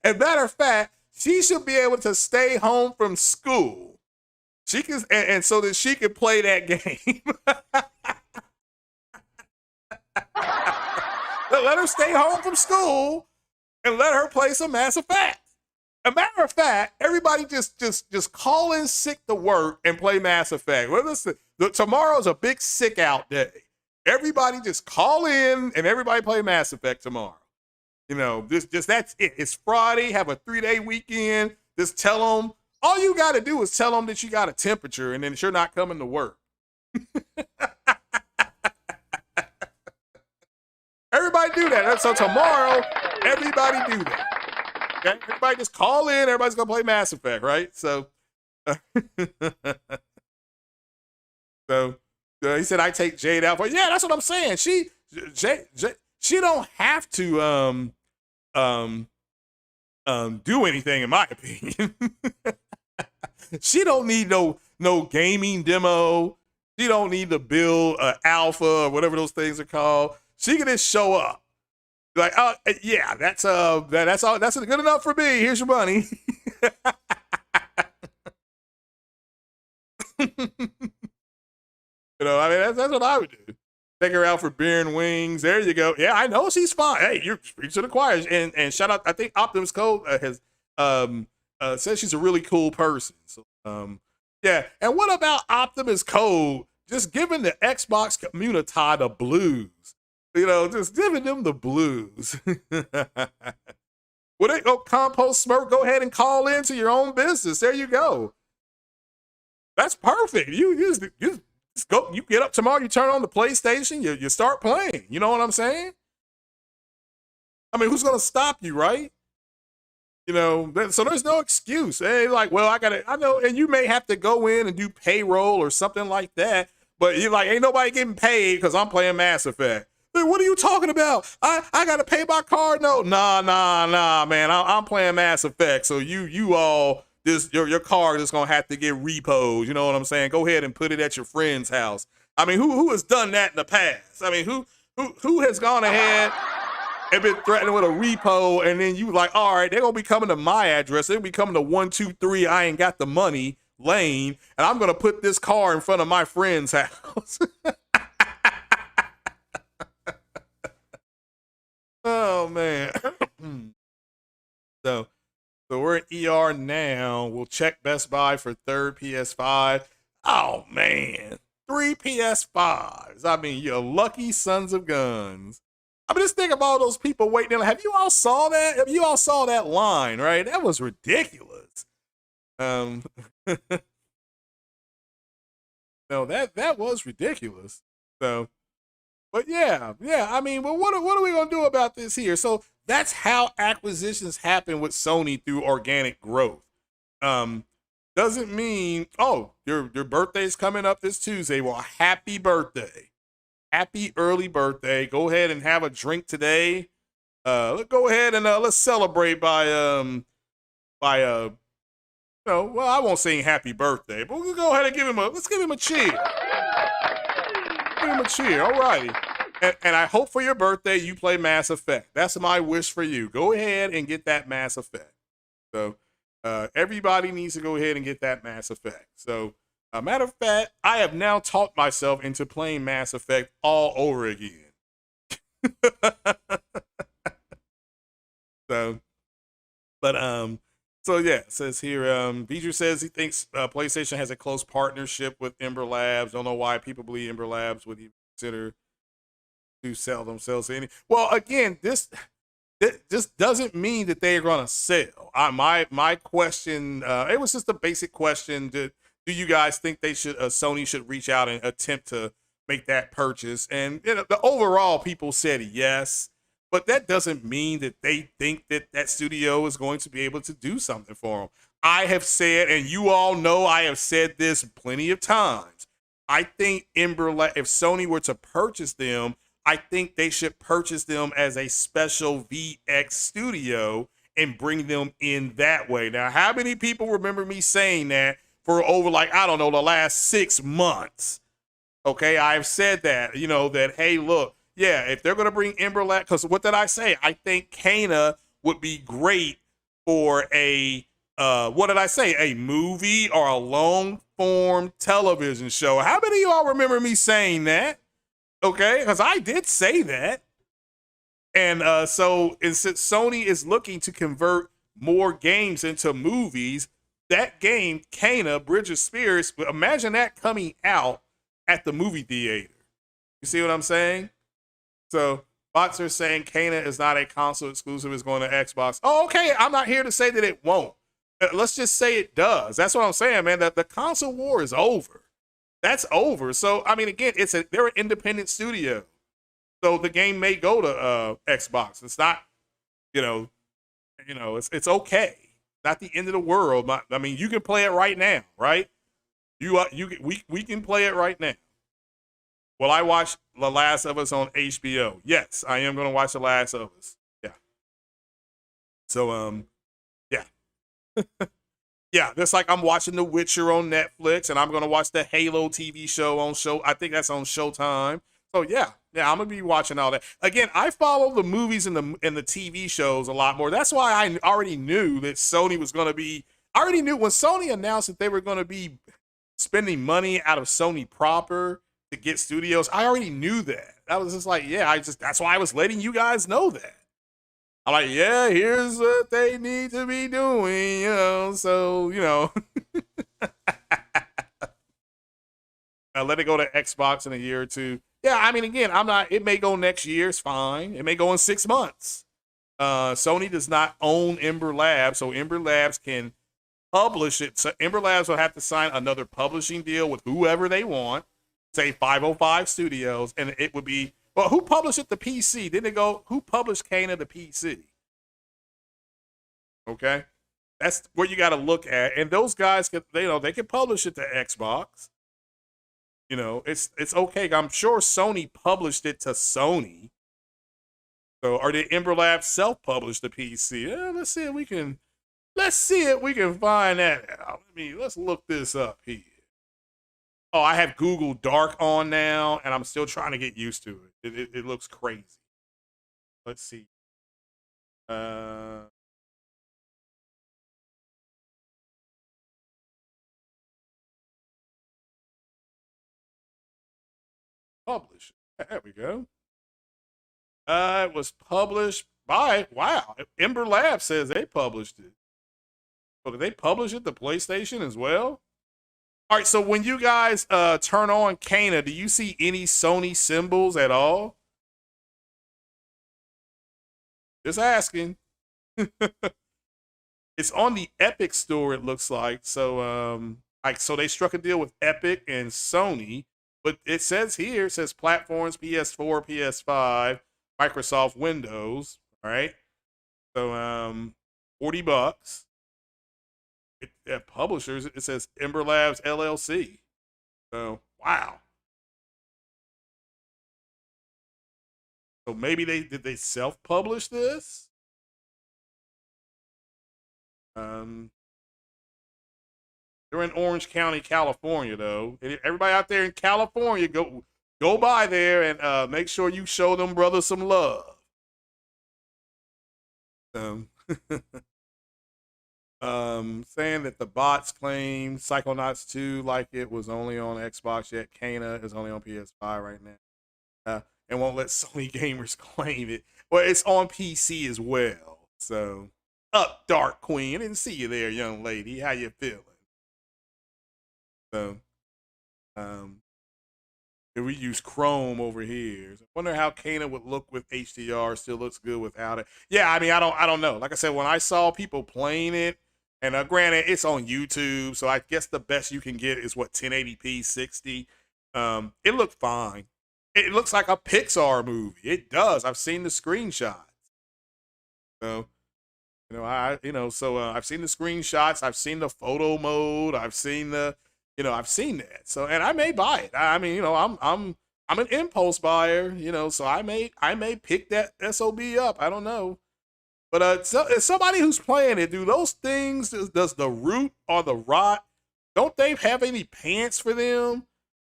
As a matter of fact, she should be able to stay home from school. She can, and so that she can play that game. Let her stay home from school and let her play some Mass Effect. A matter of fact, everybody just call in sick to work and play Mass Effect. Well, listen, tomorrow's a big sick out day. Everybody just call in and everybody play Mass Effect tomorrow. That's it. It's Friday. Have a 3-day weekend. Just tell them. All you got to do is tell them that you got a temperature and then you're not coming to work. Everybody do that. So tomorrow, everybody do that. Okay? Everybody just call in. Everybody's going to play Mass Effect, right? So, he said, I take Jade out. Yeah, that's what I'm saying. She don't have to do anything, in my opinion. She don't need no gaming demo. She don't need to build an alpha or whatever those things are called. She can just show up. Like, oh yeah, that's all. That's good enough for me. Here's your money. I mean, that's what I would do. Take her out for beer and wings. There you go. Yeah, I know she's fine. Hey, you're to the choir. And shout out. I think Optimus Code has says she's a really cool person. So yeah. And what about Optimus Code just giving the Xbox community the blues? Just giving them the blues. Would it go compost smirk? Go ahead and call into your own business. There you go. That's perfect. You just go. You get up tomorrow. You turn on the PlayStation. You start playing. You know what I'm saying? I mean, who's gonna stop you, right? So there's no excuse. Hey, like, well, I know, and you may have to go in and do payroll or something like that. But you're like, ain't nobody getting paid because I'm playing Mass Effect. What are you talking about? I gotta pay my card? No, nah, man. I'm playing Mass Effect. So you all your card is gonna have to get repoed. You know what I'm saying? Go ahead and put it at your friend's house. I mean, who has done that in the past? I mean, who has gone ahead and been threatening with a repo, and then you like, all right, they're gonna be coming to my address. They'll be coming to 123. I ain't got the money lane, and I'm gonna put this car in front of my friend's house. Oh man. So we're in ER now. We'll check Best Buy for third PS5. Oh man, 3 PS5s. I mean, you lucky sons of guns. I mean, just think of all those people waiting. Have you all saw that? Have you all saw that line, right? That was ridiculous. No, that was ridiculous. So, but yeah. I mean, well, what are we gonna do about this here? So that's how acquisitions happen with Sony through organic growth. Doesn't mean, oh, your birthday's coming up this Tuesday. Well, happy birthday, happy early birthday. Go ahead and have a drink today. Let's go ahead and let's celebrate by well, I won't sing happy birthday, but we'll go ahead and let's give him a cheer. Give him a cheer. All righty. And I hope for your birthday you play Mass Effect. That's my wish for you. Go ahead and get that Mass Effect. So everybody needs to go ahead and get that Mass Effect. So matter of fact, I have now talked myself into playing Mass Effect all over again. So yeah, it says here, Beecher says he thinks PlayStation has a close partnership with Ember Labs. Don't know why people believe Ember Labs would even consider to sell themselves any. Well, again, this doesn't mean that they're going to sell. My question, it was just a basic question. Do you guys think Sony should reach out and attempt to make that purchase? And the overall people said yes. But that doesn't mean that they think that studio is going to be able to do something for them. I have said, and you all know I have said this plenty of times, I think if Sony were to purchase them, I think they should purchase them as a special VX studio and bring them in that way. Now, how many people remember me saying that for over, like, I don't know, the last 6 months? Okay, I've said that, that, hey, look, yeah, if they're going to bring Ember Lab, because what did I say? I think Kana would be great for a movie or a long-form television show. How many of y'all remember me saying that? Okay, because I did say that. And so since Sony is looking to convert more games into movies, that game, Kana, Bridge of Spirits, imagine that coming out at the movie theater. You see what I'm saying? So bots are saying Kana is not a console exclusive, it's going to Xbox. Oh, okay. I'm not here to say that it won't. Let's just say it does. That's what I'm saying, man. The console war is over. That's over. So, I mean, again, they're an independent studio. So the game may go to Xbox. It's not, it's okay. Not the end of the world. I mean, you can play it right now, right? We can play it right now. Will I watch The Last of Us on HBO? Yes, I am going to watch The Last of Us. Yeah. So Yeah, that's like I'm watching The Witcher on Netflix, and I'm gonna watch the Halo TV show on show. I think that's on Showtime. So yeah, I'm gonna be watching all that. Again, I follow the movies and the TV shows a lot more. That's why I already knew that Sony was gonna be. I already knew when Sony announced that they were gonna be spending money out of Sony proper to get studios. I already knew that. I was just like, yeah, that's why I was letting you guys know that. I'm like, yeah, here's what they need to be doing, so, I let it go to Xbox in a year or two. Yeah, I mean, again, it may go next year, it's fine. It may go in 6 months. Sony does not own Ember Labs, so Ember Labs can publish it. So Ember Labs will have to sign another publishing deal with whoever they want, say 505 Studios, and it would be, well, who published it? The PC? Didn't it go, who published Kana the PC? Okay. That's what you got to look at. And those guys can, they can publish it to Xbox. It's okay. I'm sure Sony published it to Sony. So, or did Ember Labs self-publish the PC? Let's see if we can find that out. Let's look this up here. Oh, I have Google Dark on now, and I'm still trying to get used to it. It looks crazy. Let's see. Publish. There we go. It was published by, wow, Ember Lab says they published it. So did they publish it to PlayStation as well? All right, so when you guys turn on Kana, do you see any Sony symbols at all? Just asking. It's on the Epic store, it looks like. So so they struck a deal with Epic and Sony, but it says here, it says platforms PS4, PS5, Microsoft Windows, all right? So $40. Publishers, it says Ember Labs LLC. So wow. So maybe did they self-publish this? They're in Orange County, California, though. Everybody out there in California, go by there and make sure you show them brothers some love. Saying that the bots claim Psychonauts 2 like it was only on Xbox, yet Kana is only on PS5 right now. And won't let Sony gamers claim it. Well, it's on PC as well. So, up, Dark Queen. I didn't see you there, young lady. How you feeling? So, if we use Chrome over here, I wonder how Kana would look with HDR. Still looks good without it. Yeah, I don't know. Like I said, when I saw people playing it, and granted, it's on YouTube, so I guess the best you can get is what 1080p 60. It looked fine. It looks like a Pixar movie. It does. I've seen the screenshots. So, I've seen the screenshots. I've seen the photo mode. I've seen I've seen that. So, and I may buy it. I'm an impulse buyer. So I may pick that SOB up. I don't know. But as somebody who's playing it, do those things, does the root or the rot, don't they have any pants for them?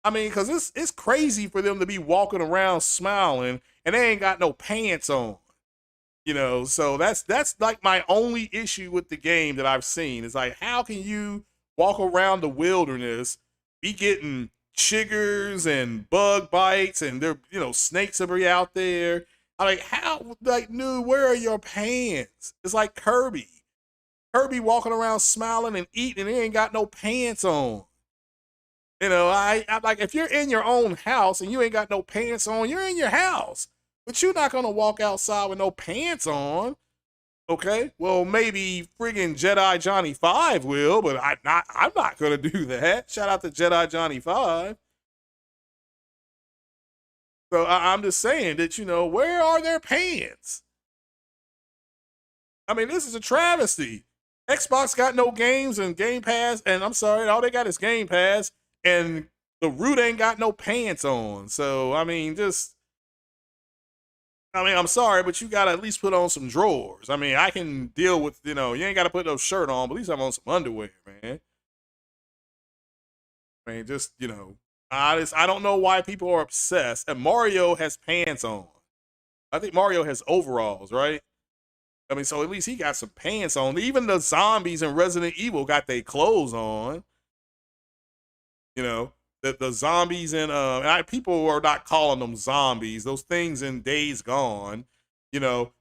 Because it's crazy for them to be walking around smiling and they ain't got no pants on. So that's like my only issue with the game that I've seen. Is like, how can you walk around the wilderness, be getting chiggers and bug bites, and there, snakes will be out there. I'm like, how, like, dude, where are your pants? It's like Kirby. Kirby walking around smiling and eating, and he ain't got no pants on. I'm like, if you're in your own house and you ain't got no pants on, you're in your house. But you're not gonna walk outside with no pants on. Okay? Well, maybe friggin' Jedi Johnny 5 will, but I'm not gonna do that. Shout out to Jedi Johnny 5. So I'm just saying that, where are their pants? This is a travesty. Xbox got no games and Game Pass, and I'm sorry, all they got is Game Pass, and the root ain't got no pants on. So, I mean, I'm sorry, but you gotta at least put on some drawers. I mean, I can deal with, you ain't gotta put no shirt on, but at least have on some underwear, man. I mean, just, I don't know why people are obsessed. And Mario has pants on. I think Mario has overalls, right? I mean, so at least he got some pants on. Even the zombies in Resident Evil got their clothes on. You know, the zombies in people are not calling them zombies. Those things in Days Gone.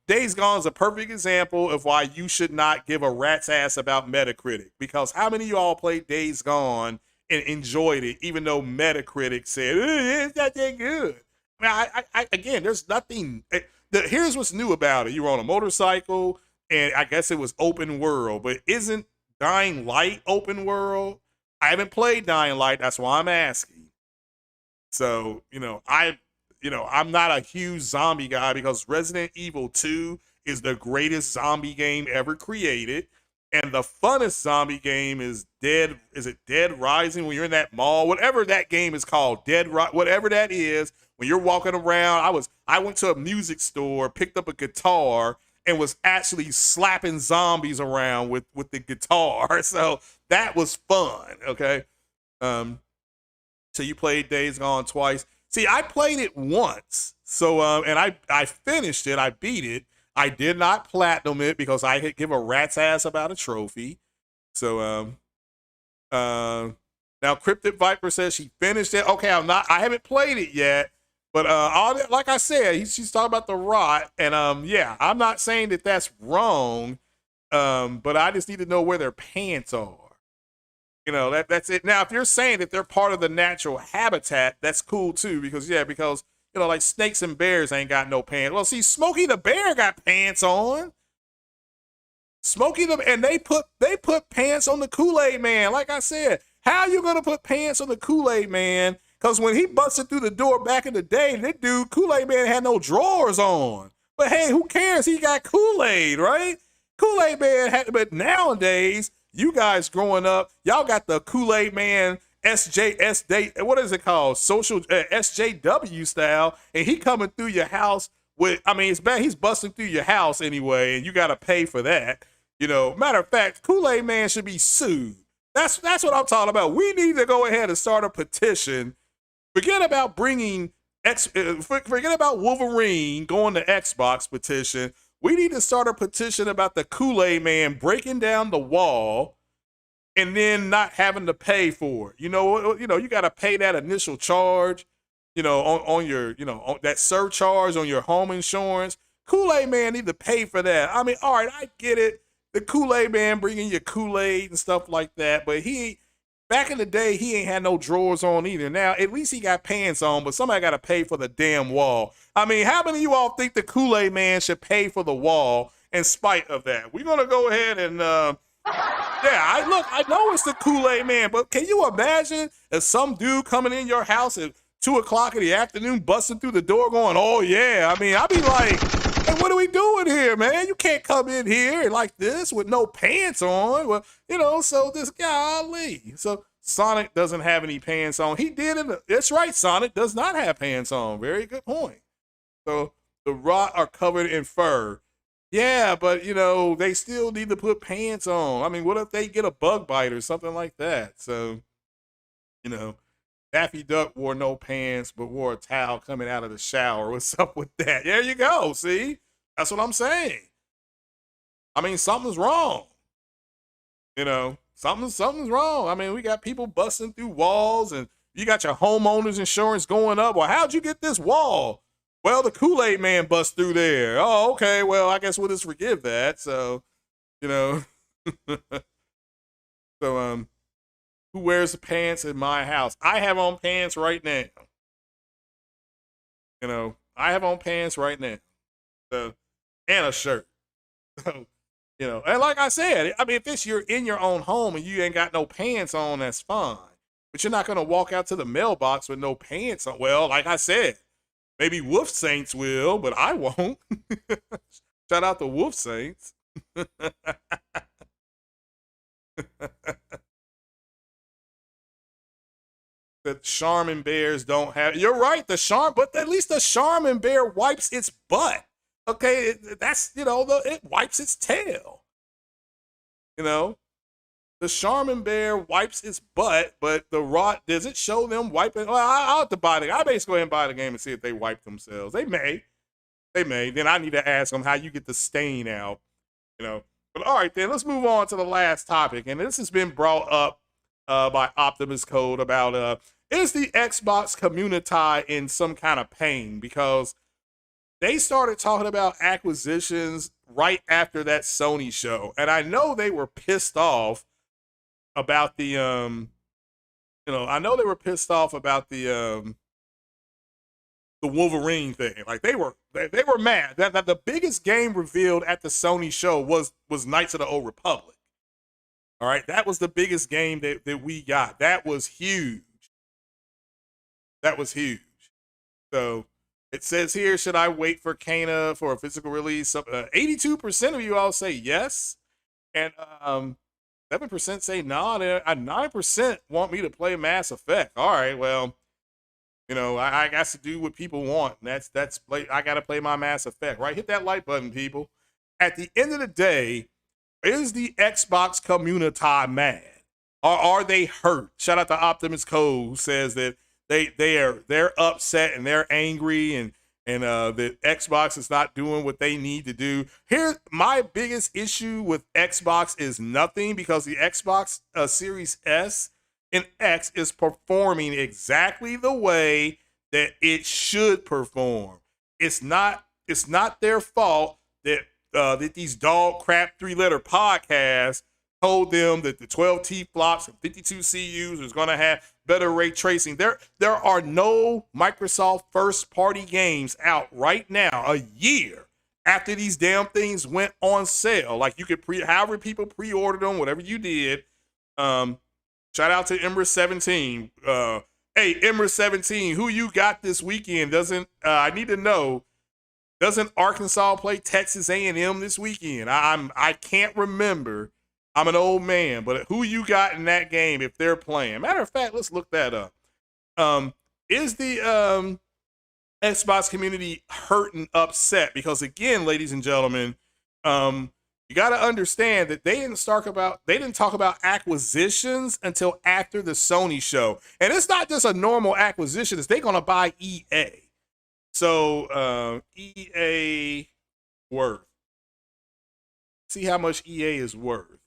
Days Gone is a perfect example of why you should not give a rat's ass about Metacritic. Because how many of y'all played Days Gone and enjoyed it, even though Metacritic said it's not that good? I mean, again, there's nothing. Here's what's new about it. You were on a motorcycle, and I guess it was open world, but isn't Dying Light open world? I haven't played Dying Light. That's why I'm asking. So, I'm not a huge zombie guy because Resident Evil 2 is the greatest zombie game ever created. And the funnest zombie game is Dead Rising, when you're in that mall, whatever that game is called, whatever that is, when you're walking around. I went to a music store, picked up a guitar, and was actually slapping zombies around with the guitar. So that was fun, okay? So you played Days Gone twice. See, I played it once. So, and I finished it. I beat it. I did not platinum it because I could give a rat's ass about a trophy. So, now Cryptid Viper says she finished it. Okay, I haven't played it yet. But like I said, she's talking about the rot, and yeah, I'm not saying that that's wrong, but I just need to know where their pants are. That's it. Now, if you're saying that they're part of the natural habitat, that's cool too, because like snakes and bears ain't got no pants. Well, see, Smokey the Bear got pants on. And they put pants on the Kool-Aid Man. Like I said, how you gonna put pants on the Kool-Aid Man? Because when he busted through the door back in the day, that dude, Kool-Aid Man, had no drawers on. But hey, who cares? He got Kool-Aid, right? Kool-Aid Man but nowadays, you guys growing up, y'all got the Kool-Aid Man what is it called? Social SJW style, and he coming through your house with, it's bad. He's busting through your house anyway, and you got to pay for that. Matter of fact, Kool-Aid Man should be sued. That's what I'm talking about. We need to go ahead and start a petition. Forget about forget about Wolverine going to Xbox petition. We need to start a petition about the Kool-Aid Man breaking down the wall and then not having to pay for it. You got to pay that initial charge, on your, on that surcharge on your home insurance. Kool-Aid Man need to pay for that. All right, I get it. The Kool-Aid Man bringing you Kool-Aid and stuff like that, but back in the day, he ain't had no drawers on either. Now, at least he got pants on, but somebody got to pay for the damn wall. How many of you all think the Kool-Aid Man should pay for the wall in spite of that? We're going to go ahead and, I know it's the Kool-Aid Man, but can you imagine if some dude coming in your house at 2 o'clock in the afternoon, busting through the door going, oh yeah. I'd be like, hey, what are we doing here, man? You can't come in here like this with no pants on. Well, so this golly. So Sonic doesn't have any pants on. He did it. That's right. Sonic does not have pants on. Very good point. So the rot are covered in fur. Yeah, but they still need to put pants on. What if they get a bug bite or something like that? So, Daffy Duck wore no pants, but wore a towel coming out of the shower. What's up with that? There you go. See? That's what I'm saying. Something's wrong. Something's wrong. We got people busting through walls, and you got your homeowner's insurance going up. Well, how'd you get this wall? Well, the Kool-Aid Man bust through there. Oh, okay. Well, I guess we'll just forgive that. So, so, who wears the pants in my house? I have on pants right now. I have on pants right now. So, and a shirt. So, and like I said, if you're in your own home and you ain't got no pants on, that's fine. But you're not going to walk out to the mailbox with no pants on. Well, like I said, maybe Wolf Saints will, but I won't. Shout out to Wolf Saints. The Charmin bears don't have. You're right, but at least the Charmin bear wipes its butt. Okay, that's, it wipes its tail. The Charmin bear wipes its butt, but the rot, does it show them wiping? Well, I'll have to buy the. I basically go ahead and buy the game and see if they wipe themselves. They may. Then I need to ask them how you get the stain out. But all right, then let's move on to the last topic, and this has been brought up by Optimus Code about is the Xbox community in some kind of pain, because they started talking about acquisitions right after that Sony show, and I know they were pissed off about the I know they were pissed off about the Wolverine thing. Like they were mad that the biggest game revealed at the Sony show was Knights of the Old Republic. All right, that was the biggest game that we got. That was huge. So it says here, should I wait for Kana for a physical release? 82% of you all say yes, and 7% say no. 9% want me to play Mass Effect. All right, well, I got to do what people want. And that's play. I got to play my Mass Effect, right? Hit that like button, people. At the end of the day, is the Xbox community mad? Or are they hurt? Shout out to Optimus Code, who says that they're upset and they're angry and that Xbox is not doing what they need to do. Here, my biggest issue with Xbox is nothing, because the Xbox Series S and X is performing exactly the way that it should perform. It's not their fault that these dog crap 3-letter podcasts told them that the 12 T flops and 52 CUs was going to have better ray tracing. There are no Microsoft first party games out right now, a year after these damn things went on sale. Like, you could however people pre-ordered them, whatever you did. Shout out to Ember 17. Hey, Ember 17, who you got this weekend? I need to know. Doesn't Arkansas play Texas A&M this weekend? I can't remember. I'm an old man, but who you got in that game if they're playing? Matter of fact, let's look that up. Is the Xbox community hurt and upset? Because again, ladies and gentlemen, you got to understand that they didn't talk about acquisitions until after the Sony show. And it's not just a normal acquisition, it's they're going to buy EA. So EA worth. See how much EA is worth.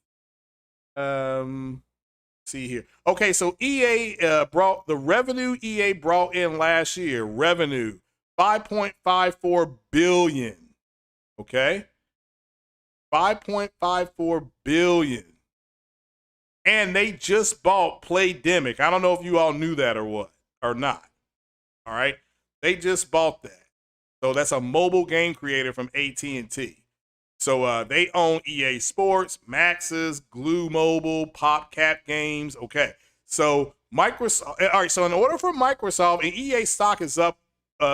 See here. Okay, so EA brought the revenue EA brought in last year. Revenue $5.54 billion. Okay, $5.54 billion, and they just bought Playdemic. I don't know if you all knew that or not. All right, they just bought that. So that's a mobile game creator from AT&T. So they own EA Sports, Maxis, Glue Mobile, PopCap Games. Okay, so Microsoft. All right, so in order for Microsoft, and EA stock is up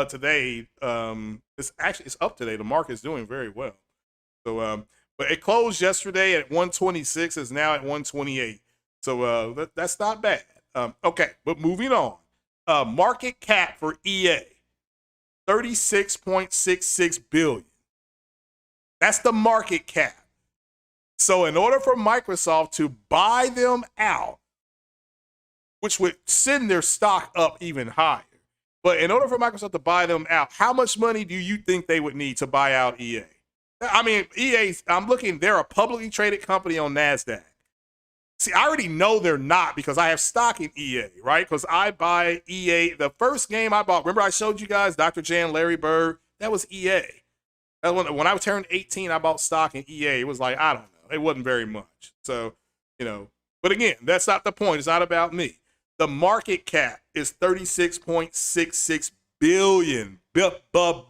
today. It's up today. The market's doing very well. So, but it closed yesterday at 126. It's now at 128. So that's not bad. Okay, but moving on. Market cap for EA, $36.66 billion. That's the market cap. So in order for Microsoft to buy them out, which would send their stock up even higher, but in order for Microsoft to buy them out, how much money do you think they would need to buy out EA? I mean, EA, I'm looking, they're a publicly traded company on NASDAQ. See, I already know they're not because I have stock in EA, right? Because I buy EA. The first game I bought, remember I showed you guys Dr. Jan, Larry Bird? That was EA. When I turned 18, I bought stock in EA. It was like, I don't know. It wasn't very much. So, but again, that's not the point. It's not about me. The market cap is $36.66 billion.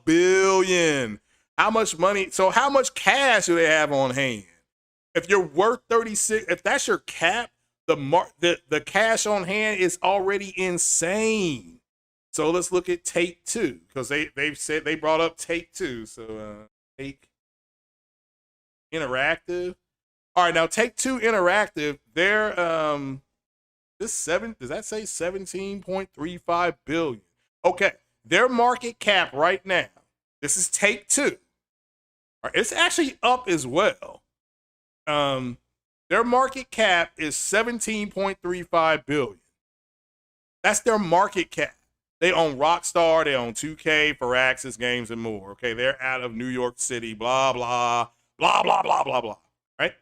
Billion. How much money? So how much cash do they have on hand? If you're worth 36, if that's your cap, the cash on hand is already insane. So let's look at Take Two, because they've said they brought up Take Two. So Take Interactive. All right, now Take Two Interactive, they're does that say 17.35 billion? Okay, their market cap right now. This is Take Two. It's actually up as well. Their market cap is 17.35 billion. That's their market cap. They own Rockstar, they own 2K, Firaxis Games, and more. Okay, they're out of New York City. Blah blah blah blah blah blah blah. Right.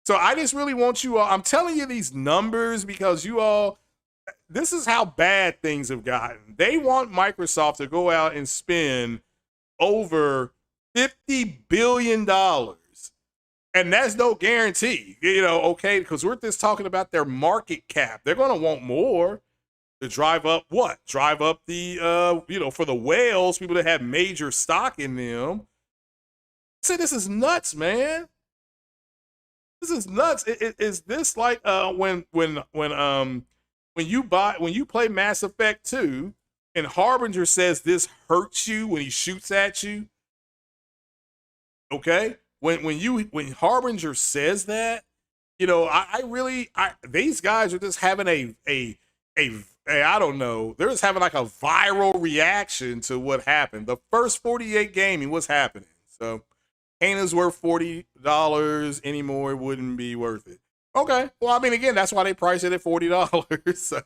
So I just really want you all. I'm telling you these numbers because you all. This is how bad things have gotten. They want Microsoft to go out and spend over $50 billion. And that's no guarantee, okay? Because we're just talking about their market cap. They're going to want more to drive up what? Drive up the, for the whales, people that have major stock in them. I said, this is nuts, man. This is nuts. Is this like when you play Mass Effect 2 and Harbinger says this hurts you when he shoots at you? Okay? When Harbinger says that, these guys are just having a I don't know, they're just having like a viral reaction to what happened. The first 48 gaming, what's happening? So Kana's worth $40 anymore, it wouldn't be worth it. Okay. Well, I mean, again, that's why they price it at $40. So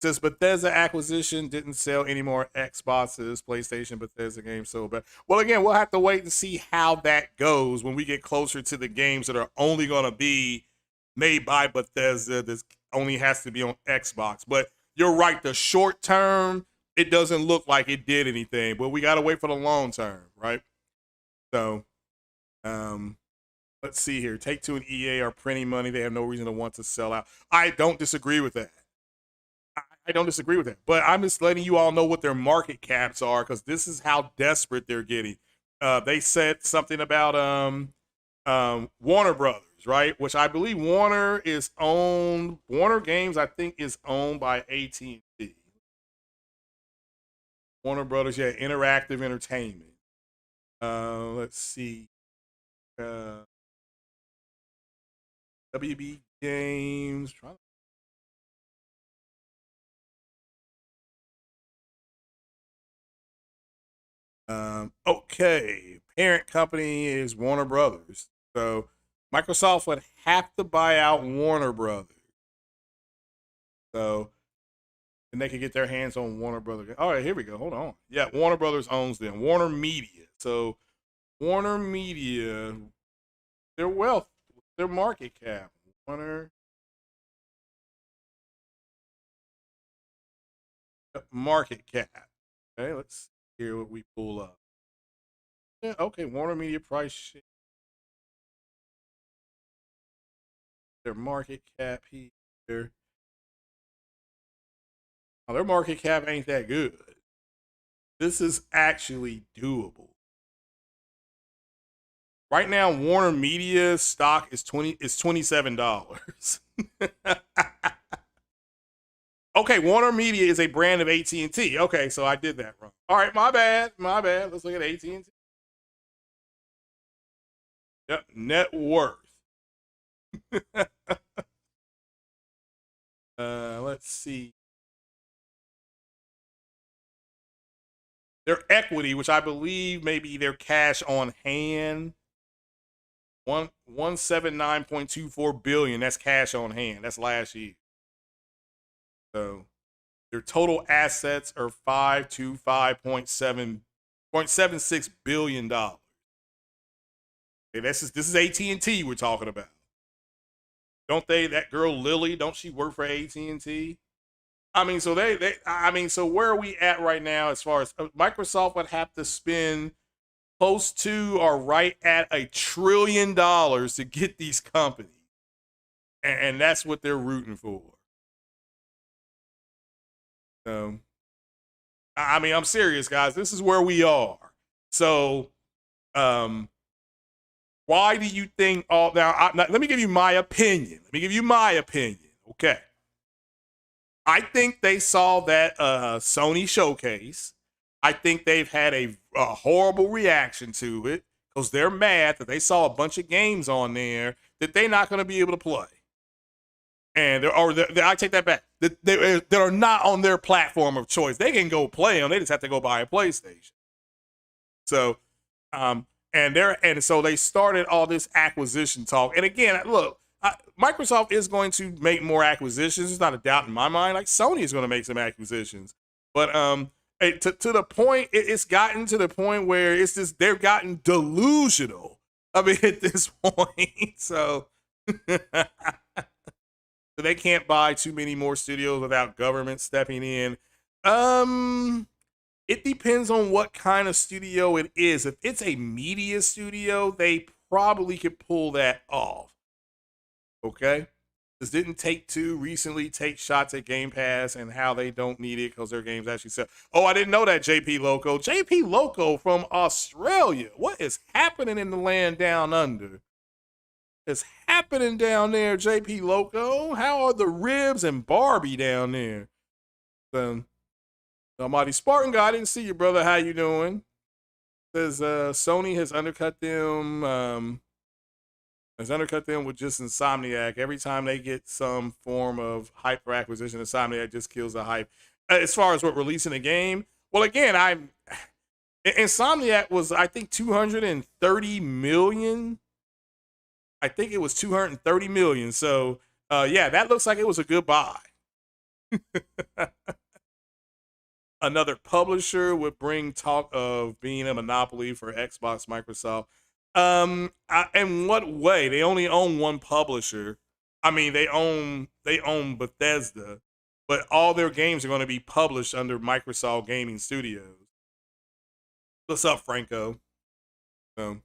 says Bethesda acquisition didn't sell any more Xboxes, PlayStation, Bethesda games sold. But well, again, we'll have to wait and see how that goes when we get closer to the games that are only going to be made by Bethesda. This only has to be on Xbox. But you're right. The short term, it doesn't look like it did anything. But we got to wait for the long term, right? So, let's see here. Take-Two and EA are printing money. They have no reason to want to sell out. I don't disagree with that. I don't disagree with that. But I'm just letting you all know what their market caps are because this is how desperate they're getting. They said something about Warner Brothers, right? Which I believe Warner Games, I think, is owned by AT&T. Warner Brothers, yeah, Interactive Entertainment. Let's see. WB Games. Okay. Parent company is Warner Brothers. So Microsoft would have to buy out Warner Brothers. So, and they could get their hands on Warner Brothers. All right, here we go. Hold on. Yeah, Warner Brothers owns them. Warner Media. So Warner Media, their wealth, their market cap. Warner market cap. Okay, let's hear what we pull up. Yeah, okay, Warner Media price. Their market cap here. Oh, their market cap ain't that good. This is actually doable. Right now, Warner Media stock is $27. Okay, Warner Media is a brand of AT&T. Okay, so I did that wrong. All right, my bad. Let's look at AT&T. Yep, net worth. Let's see. Their equity, which I believe may be their cash on hand, 179.24 billion. That's cash on hand. That's last year. So their total assets are $525.76 billion. Okay, this is AT&T we're talking about. Don't they? That girl Lily, don't she work for AT&T? I mean, so so where are we at right now as far as Microsoft would have to spend close to or right at $1 trillion to get these companies, and that's what they're rooting for. So, I mean, I'm serious, guys. This is where we are. So, why do you think now, let me give you my opinion. Okay. I think they saw that Sony showcase. I think they've had a horrible reaction to it because they're mad that they saw a bunch of games on there that they're not going to be able to play. And I take that back. That are not on their platform of choice. They can go play them. They just have to go buy a PlayStation. So And so they started all this acquisition talk. And again, look, Microsoft is going to make more acquisitions. There's not a doubt in my mind. Like Sony is going to make some acquisitions, but to the point, it's gotten to the point where it's just they've gotten delusional. I mean, at this point, so they can't buy too many more studios without government stepping in. It depends on what kind of studio it is. If it's a media studio, they probably could pull that off. Okay? This didn't Take-Two recently take shots at Game Pass and how they don't need it because their games actually sell. Oh, I didn't know that, JP Loco. JP Loco from Australia. What is happening in the land down under? It's happening down there, JP Loco. How are the ribs and Barbie down there? Almighty Spartan guy, I didn't see you, brother. How you doing? Says Sony has undercut them. With just Insomniac. Every time they get some form of hype for acquisition, Insomniac just kills the hype. As far as what releasing a game, well, again, Insomniac was, I think, 230 million. I think it was 230 million. So, yeah, that looks like it was a good buy. Another publisher would bring talk of being a monopoly for Xbox, Microsoft. In what way? They only own one publisher. I mean, they own Bethesda, but all their games are going to be published under Microsoft Gaming Studios. What's up, Franco? Am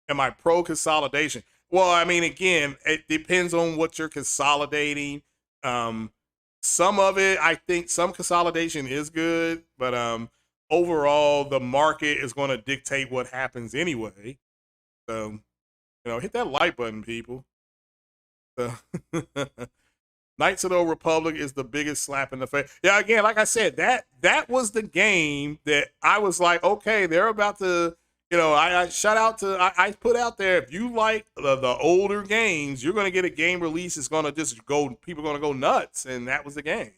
I pro consolidation? Well, I mean, again, it depends on what you're consolidating. Some of it, I think some consolidation is good, but overall, the market is going to dictate what happens anyway. So, hit that like button, people. So, Knights of the Old Republic is the biggest slap in the face. Yeah, again, like I said, that was the game that I was like, okay, they're about to, I shout out to, I put out there, if you like the older games, you're going to get a game release. It's going to just go, people are going to go nuts. And that was the game.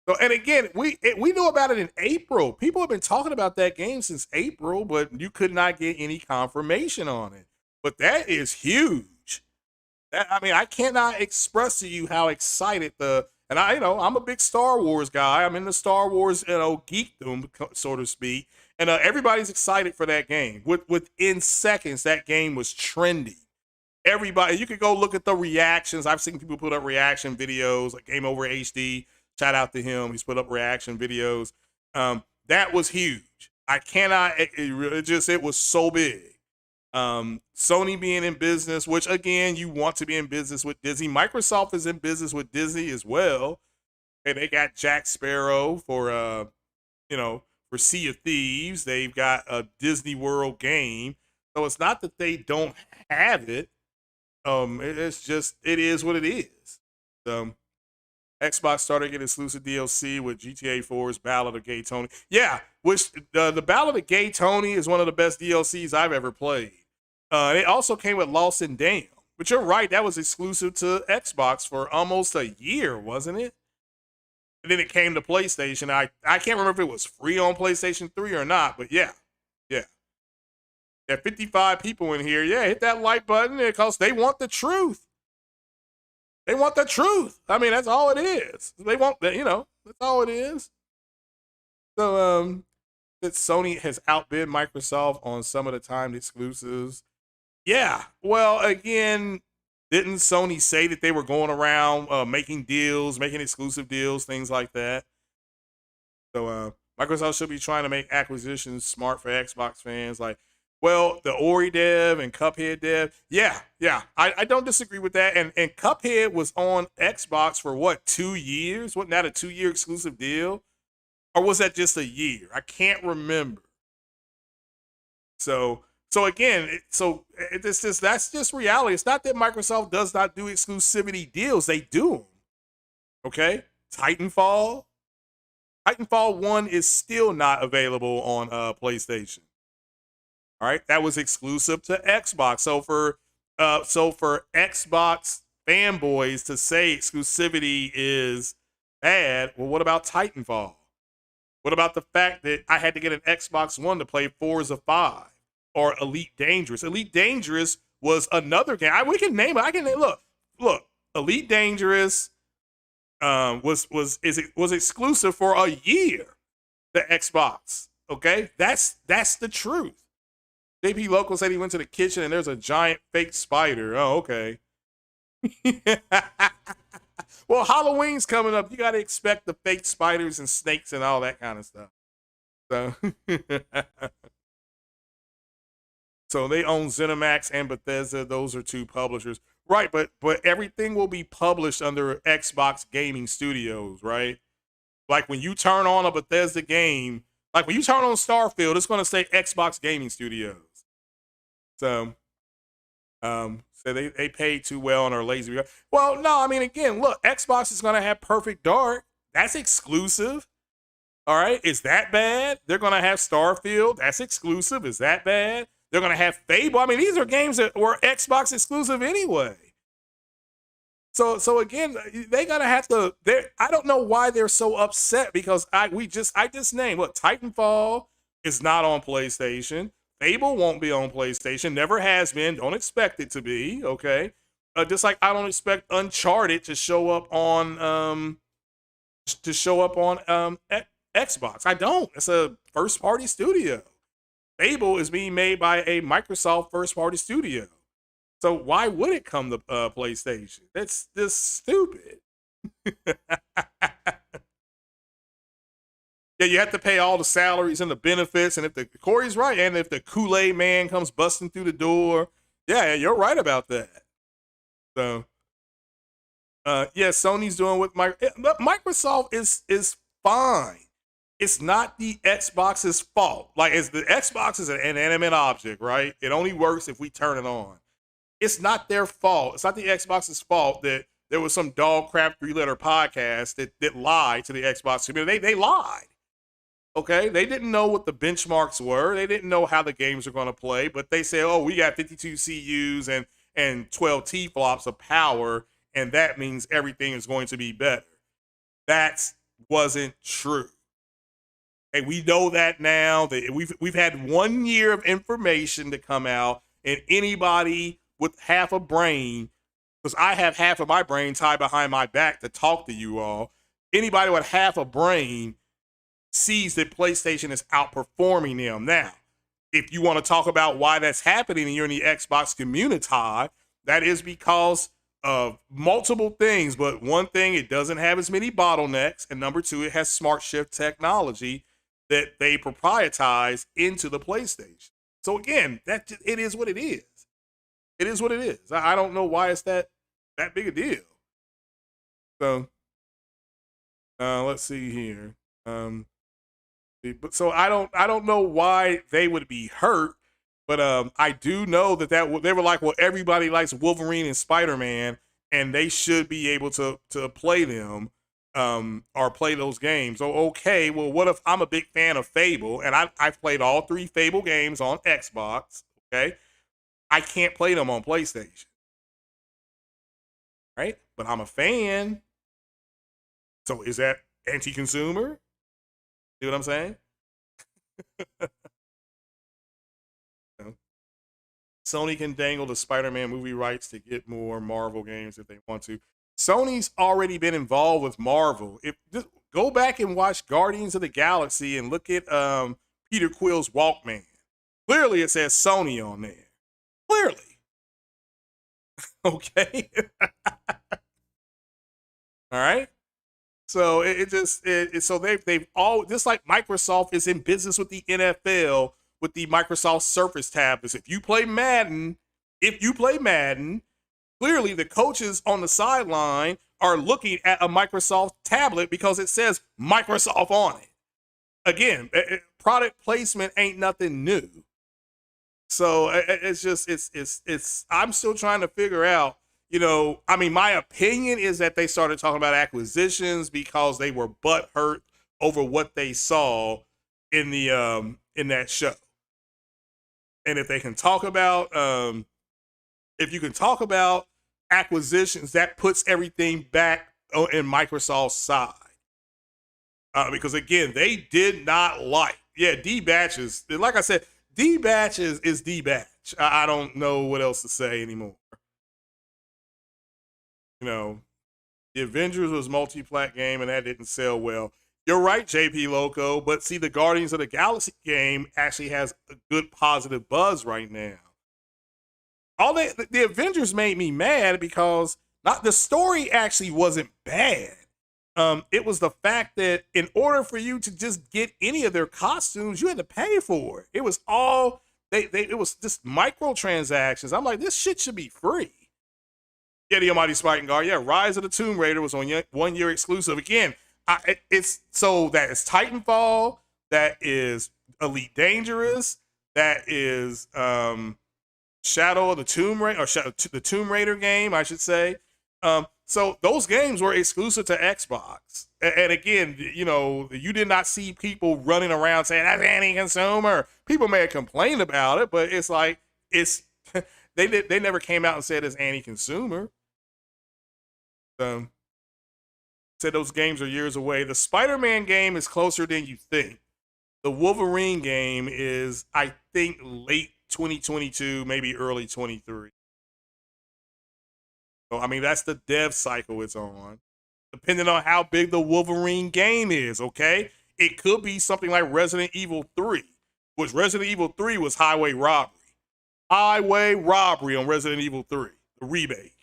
So, and again, we knew about it in April. People have been talking about that game since April, but you could not get any confirmation on it. But that is huge. I cannot express to you how excited and I'm a big Star Wars guy. I'm in the Star Wars, geekdom, so to speak. And everybody's excited for that game. Within seconds, that game was trending. Everybody, you could go look at the reactions. I've seen people put up reaction videos, like Game Over HD. Shout out to him. He's put up reaction videos. That was huge. I cannot, it was so big. Sony being in business, which again, you want to be in business with Disney. Microsoft is in business with Disney as well. And they got Jack Sparrow for Sea of Thieves. They've got a Disney World game. So it's not that they don't have it. It's just, it is what it is. Xbox started getting exclusive DLC with GTA 4's Ballad of Gay Tony. Yeah, which the Ballad of Gay Tony is one of the best DLCs I've ever played. It also came with Lost and Damned. But you're right, that was exclusive to Xbox for almost a year, wasn't it? And then it came to PlayStation. I can't remember if it was free on PlayStation 3 or not, but yeah. There are 55 people in here. Yeah, hit that like button because they want the truth. They want the truth. I mean, that's all it is. They want that, that's all it is. So, that Sony has outbid Microsoft on some of the timed exclusives. Yeah. Well, again, didn't Sony say that they were going around making deals, making exclusive deals, things like that? So, Microsoft should be trying to make acquisitions smart for Xbox fans. Like, well, the Ori dev and Cuphead dev. Yeah. I don't disagree with that. And Cuphead was on Xbox for what, 2 years? Wasn't that a 2-year exclusive deal? Or was that just a year? I can't remember. So again, that's just reality. It's not that Microsoft does not do exclusivity deals. They do them. Okay? Titanfall 1 is still not available on PlayStation. All right, that was exclusive to Xbox. So for Xbox fanboys to say exclusivity is bad, well, what about Titanfall? What about the fact that I had to get an Xbox One to play Forza 5 or Elite Dangerous? Elite Dangerous was another game. We can name it. I can name, look. Elite Dangerous was exclusive for a year. The Xbox. Okay, that's the truth. JP Local said he went to the kitchen and there's a giant fake spider. Oh, okay. Well, Halloween's coming up. You got to expect the fake spiders and snakes and all that kind of stuff. So, so they own ZeniMax and Bethesda. Those are two publishers, right? But everything will be published under Xbox Gaming Studios, right? Like when you turn on a Bethesda game, like when you turn on Starfield, it's going to say Xbox Gaming Studios. So, so they paid too well and are lazy. Well, no, I mean, again, look, Xbox is going to have Perfect Dark. That's exclusive. All right. Is that bad? They're going to have Starfield. That's exclusive. Is that bad? They're going to have Fable. I mean, these are games that were Xbox exclusive anyway. So again, they gotta have to. I don't know why they're so upset because I just named what Titanfall is not on PlayStation. Fable won't be on PlayStation. Never has been. Don't expect it to be. Okay, just like I don't expect Uncharted to show up on Xbox. I don't. It's a first party studio. Fable is being made by a Microsoft first party studio. So why would it come to PlayStation? That's just stupid. Yeah, you have to pay all the salaries and the benefits, and if Corey's right, and if the Kool-Aid man comes busting through the door, yeah, you're right about that. So, yeah, Sony's doing what Microsoft is fine. It's not the Xbox's fault. Like, the Xbox is an inanimate object, right? It only works if we turn it on. It's not their fault. It's not the Xbox's fault that there was some dog crap 3-letter podcast that lied to the Xbox community. They lied. Okay, they didn't know what the benchmarks were. They didn't know how the games are going to play, but they said, "Oh, we got 52 CUs and 12 T-flops of power, and that means everything is going to be better." That wasn't true. And we know that now. That we've had 1 year of information to come out, and anybody with half a brain, because I have half of my brain tied behind my back to talk to you all. Anybody with half a brain sees that PlayStation is outperforming them. Now, if you want to talk about why that's happening and you're in the Xbox community, that is because of multiple things. But one thing, it doesn't have as many bottlenecks. And number two, it has smart shift technology that they proprietize into the PlayStation. So again, it is what it is. It is what it is. I don't know why it's that big a deal. So let's see here. But so I don't know why they would be hurt, but I do know that they were like, well, everybody likes Wolverine and Spider-Man, and they should be able to play them or play those games. So okay, well, what if I'm a big fan of Fable and I've played all 3 Fable games on Xbox? Okay. I can't play them on PlayStation, right? But I'm a fan. So is that anti-consumer? See what I'm saying? Sony can dangle the Spider-Man movie rights to get more Marvel games if they want to. Sony's already been involved with Marvel. Just go back and watch Guardians of the Galaxy and look at Peter Quill's Walkman. Clearly it says Sony on there. Clearly. Okay. All right. So so they've all, just like Microsoft is in business with the NFL with the Microsoft Surface tablets. If you play Madden, clearly the coaches on the sideline are looking at a Microsoft tablet because it says Microsoft on it. Again, product placement ain't nothing new. So I'm still trying to figure out, I mean, my opinion is that they started talking about acquisitions because they were butthurt over what they saw in in that show. And if they can talk about, if you can talk about acquisitions, that puts everything back in Microsoft's side. because again, they did not like. Yeah, D Batch is, like I said, D Batch is D Batch. I don't know what else to say anymore. You know, the Avengers was multi-plat game and that didn't sell well. You're right, JP Loco, but see, the Guardians of the Galaxy game actually has a good positive buzz right now. The Avengers made me mad because not the story actually wasn't bad. It was the fact that in order for you to just get any of their costumes, you had to pay for it. It was all it was just microtransactions. I'm like, this shit should be free. Yeah, the Almighty Spiking Guard. Yeah, Rise of the Tomb Raider was on 1 year exclusive. Again, it's so that is Titanfall, that is Elite Dangerous, that is Shadow of the Tomb Raider, or the Tomb Raider game, I should say. So those games were exclusive to Xbox. And again, you know, you did not see people running around saying that's anti-consumer. People may have complained about it, but it's like they never came out and said it's anti-consumer. Said those games are years away. The Spider-Man game is closer than you think. The Wolverine game is, I think, late 2022, maybe early 23. So, I mean, that's the dev cycle it's on. Depending on how big the Wolverine game is, okay? It could be something like Resident Evil 3, which Resident Evil 3 was highway robbery. Highway robbery on Resident Evil 3, the remake.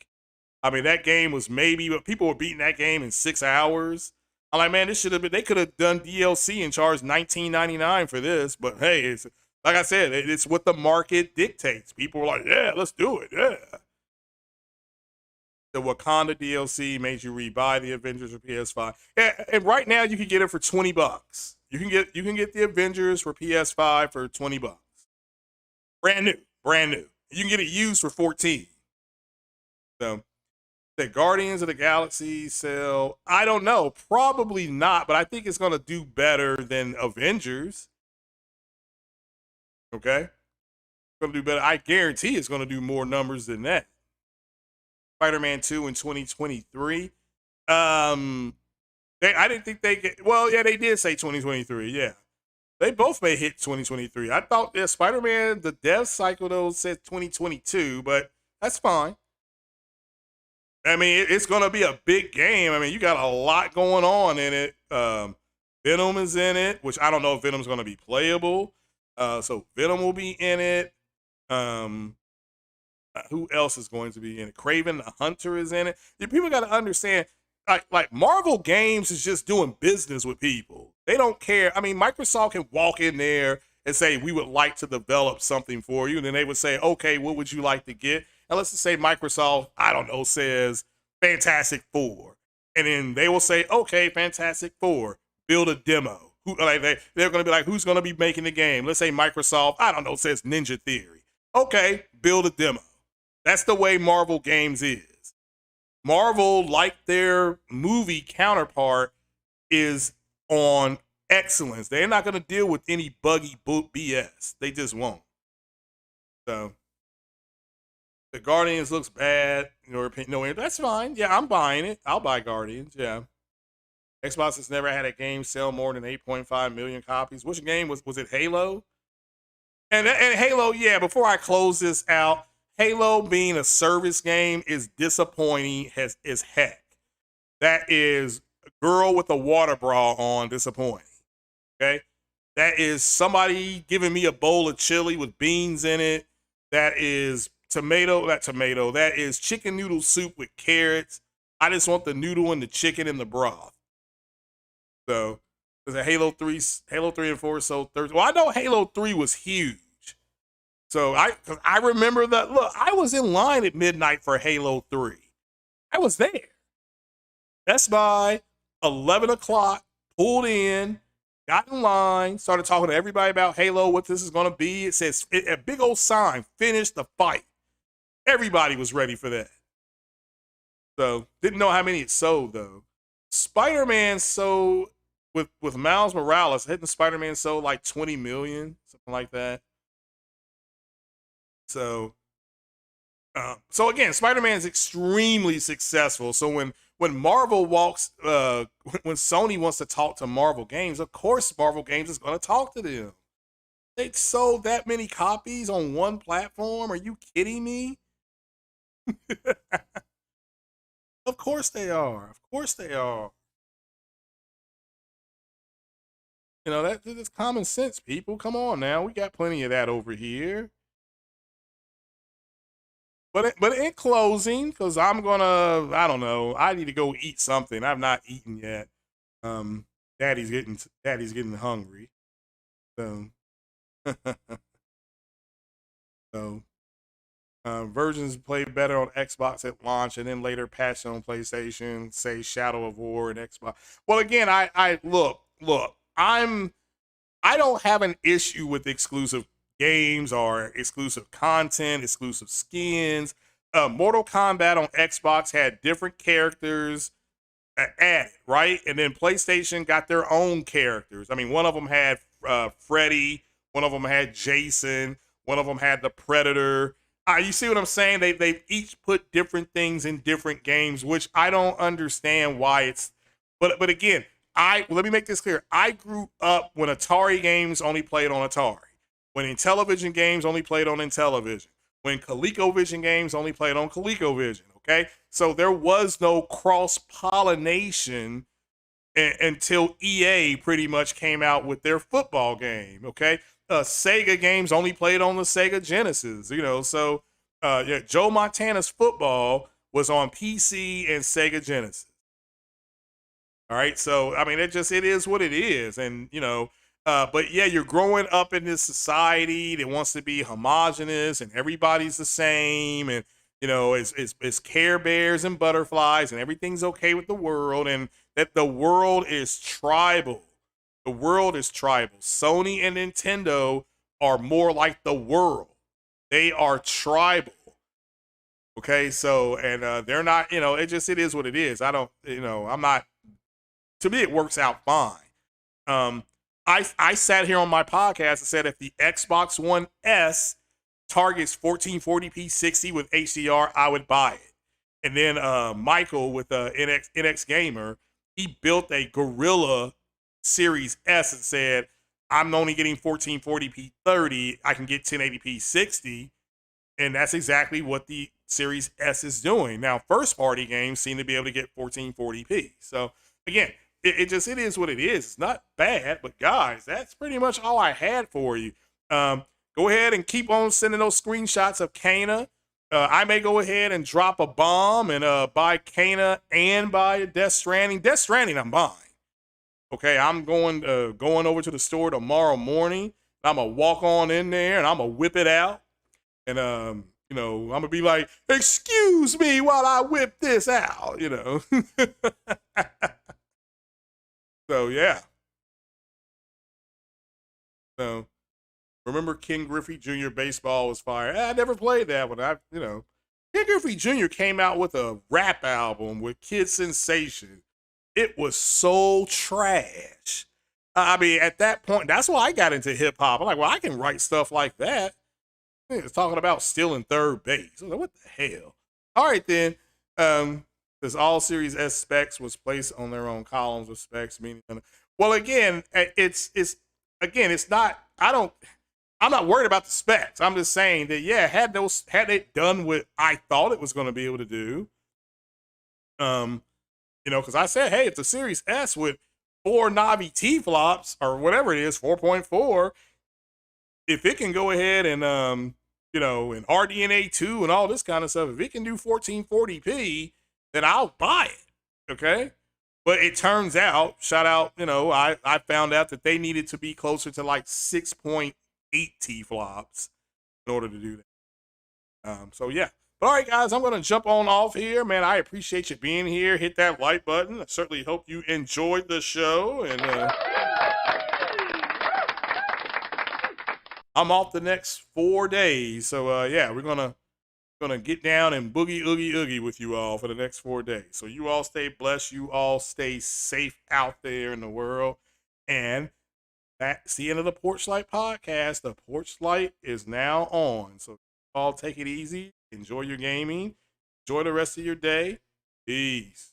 I mean, that game was but people were beating that game in 6 hours. I'm like, man, this should have been, they could have done DLC and charged $19.99 for this. But hey, it's like I said, it's what the market dictates. People were like, yeah, let's do it. Yeah. The Wakanda DLC made you rebuy the Avengers for PS5. And right now you can get it for $20. You can get the Avengers for PS5 for $20. Brand new. You can get it used for 14. So the Guardians of the Galaxy sell, I don't know, probably not, but I think it's going to do better than Avengers. Okay? It's going to do better. I guarantee it's going to do more numbers than that. Spider-Man 2 in 2023. I didn't think they get, well, yeah, they did say 2023, yeah. They both may hit 2023. I thought Spider-Man, the dev cycle, though, said 2022, but that's fine. I mean, it's going to be a big game. I mean, you got a lot going on in it. Venom is in it, which I don't know if Venom's going to be playable. So Venom will be in it. Who else is going to be in it? Kraven the Hunter is in it. People got to understand, like Marvel Games is just doing business with people. They don't care. I mean, Microsoft can walk in there and say, we would like to develop something for you. And then they would say, okay, what would you like to get? And let's just say Microsoft, I don't know, says Fantastic Four. And then they will say, okay, Fantastic Four, build a demo. They're going to be like, who's going to be making the game? Let's say Microsoft, I don't know, says Ninja Theory. Okay, build a demo. That's the way Marvel Games is. Marvel, like their movie counterpart, is on excellence. They're not going to deal with any buggy BS. They just won't. So the Guardians looks bad, in your opinion. No, that's fine. Yeah, I'm buying it. I'll buy Guardians. Yeah. Xbox has never had a game sell more than 8.5 million copies. Which game was it? Halo? And Halo, yeah, before I close this out, Halo being a service game is disappointing as heck. That is a girl with a water bra on disappointing. Okay? That is somebody giving me a bowl of chili with beans in it. That is that is chicken noodle soup with carrots. I just want the noodle and the chicken and the broth. So, there's a Halo 3 and 4 sold Thursday. Well, I know Halo 3 was huge. So I remember that. Look, I was in line at midnight for Halo 3. I was there. Best Buy, 11 o'clock, pulled in, got in line, started talking to everybody about Halo, what this is going to be. It says, a big old sign, finish the fight. Everybody was ready for that. So, didn't know how many it sold, though. Spider-Man sold, with Miles Morales, hitting Spider-Man sold like 20 million, something like that. So again, Spider-Man is extremely successful. So when Marvel walks, when Sony wants to talk to Marvel Games, of course Marvel Games is going to talk to them. They sold that many copies on one platform. Are you kidding me? Of course they are. Of course they are. You know, that's common sense, people. Come on now. We got plenty of that over here. But in closing, because I'm gonna, I don't know, I need to go eat something. I've not eaten yet. Um, Daddy's getting hungry. So, so versions play better on Xbox at launch, and then later patched on PlayStation. Say Shadow of War and Xbox. Well, again, I look. I don't have an issue with exclusive games or exclusive content, exclusive skins. Mortal Kombat on Xbox had different characters added, right? And then PlayStation got their own characters. I mean, one of them had Freddy, one of them had Jason, one of them had the Predator. You see what I'm saying? They've each put different things in different games, which I don't understand why it's. But again, let me make this clear. I grew up when Atari games only played on Atari, when Intellivision games only played on Intellivision, when ColecoVision games only played on ColecoVision. Okay, so there was no cross pollination until EA pretty much came out with their football game. Okay, Sega games only played on the Sega Genesis. You know, so yeah, Joe Montana's football was on PC and Sega Genesis. All right, so I mean, it is what it is, and you know, but yeah, you're growing up in this society that wants to be homogenous and everybody's the same, and you know, it's Care Bears and butterflies, and everything's okay with the world, and that the world is tribal. The world is tribal. Sony and Nintendo are more like the world. They are tribal. Okay, so and they're not. You know, it is what it is. I don't. You know, I'm not. To me, it works out fine. I sat here on my podcast and said if the Xbox One S targets 1440p 60 with HDR, I would buy it. And then Michael with NX Gamer, he built a Gorilla Series S and said, I'm only getting 1440p 30. I can get 1080p 60. And that's exactly what the Series S is doing. Now, first party games seem to be able to get 1440p. So again, it is what it is. It's not bad, but guys, that's pretty much all I had for you. Go ahead and keep on sending those screenshots of Kana. I may go ahead and drop a bomb and buy Kana and buy Death Stranding. Death Stranding, I'm buying. Okay, I'm going over to the store tomorrow morning. I'm gonna walk on in there and I'm gonna whip it out, and you know, I'm gonna be like, "Excuse me while I whip this out," you know. So yeah. So remember Ken Griffey Jr. Baseball was fire. I never played that one. Ken Griffey Jr. came out with a rap album with Kid Sensation. It was so trash. I mean, at that point, that's why I got into hip hop. I'm like, well, I can write stuff like that. It's talking about stealing third base. Like, what the hell? All right, then. Because all Series S specs was placed on their own columns with specs, meaning, well, again, it's not. I'm not worried about the specs. I'm just saying that yeah, had it done what I thought it was going to be able to do, you know, because I said, hey, if the Series S with 4 Navi T flops or whatever it is, 4.4, if it can go ahead and you know, and RDNA 2 and all this kind of stuff, if it can do 1440p, then I'll buy it. Okay. But it turns out, shout out, you know, I found out that they needed to be closer to like 6.8 T flops in order to do that. So yeah. But all right, guys, I'm going to jump on off here. Man, I appreciate you being here. Hit that like button. I certainly hope you enjoyed the show. And I'm off the next 4 days. So yeah, we're gonna get down and boogie oogie oogie with you all for the next 4 days. So you all stay blessed. You all stay safe out there in the world. And that's the end of the Porch Light podcast. The Porch Light is now on. So all take it easy. Enjoy your gaming. Enjoy the rest of your day. Peace.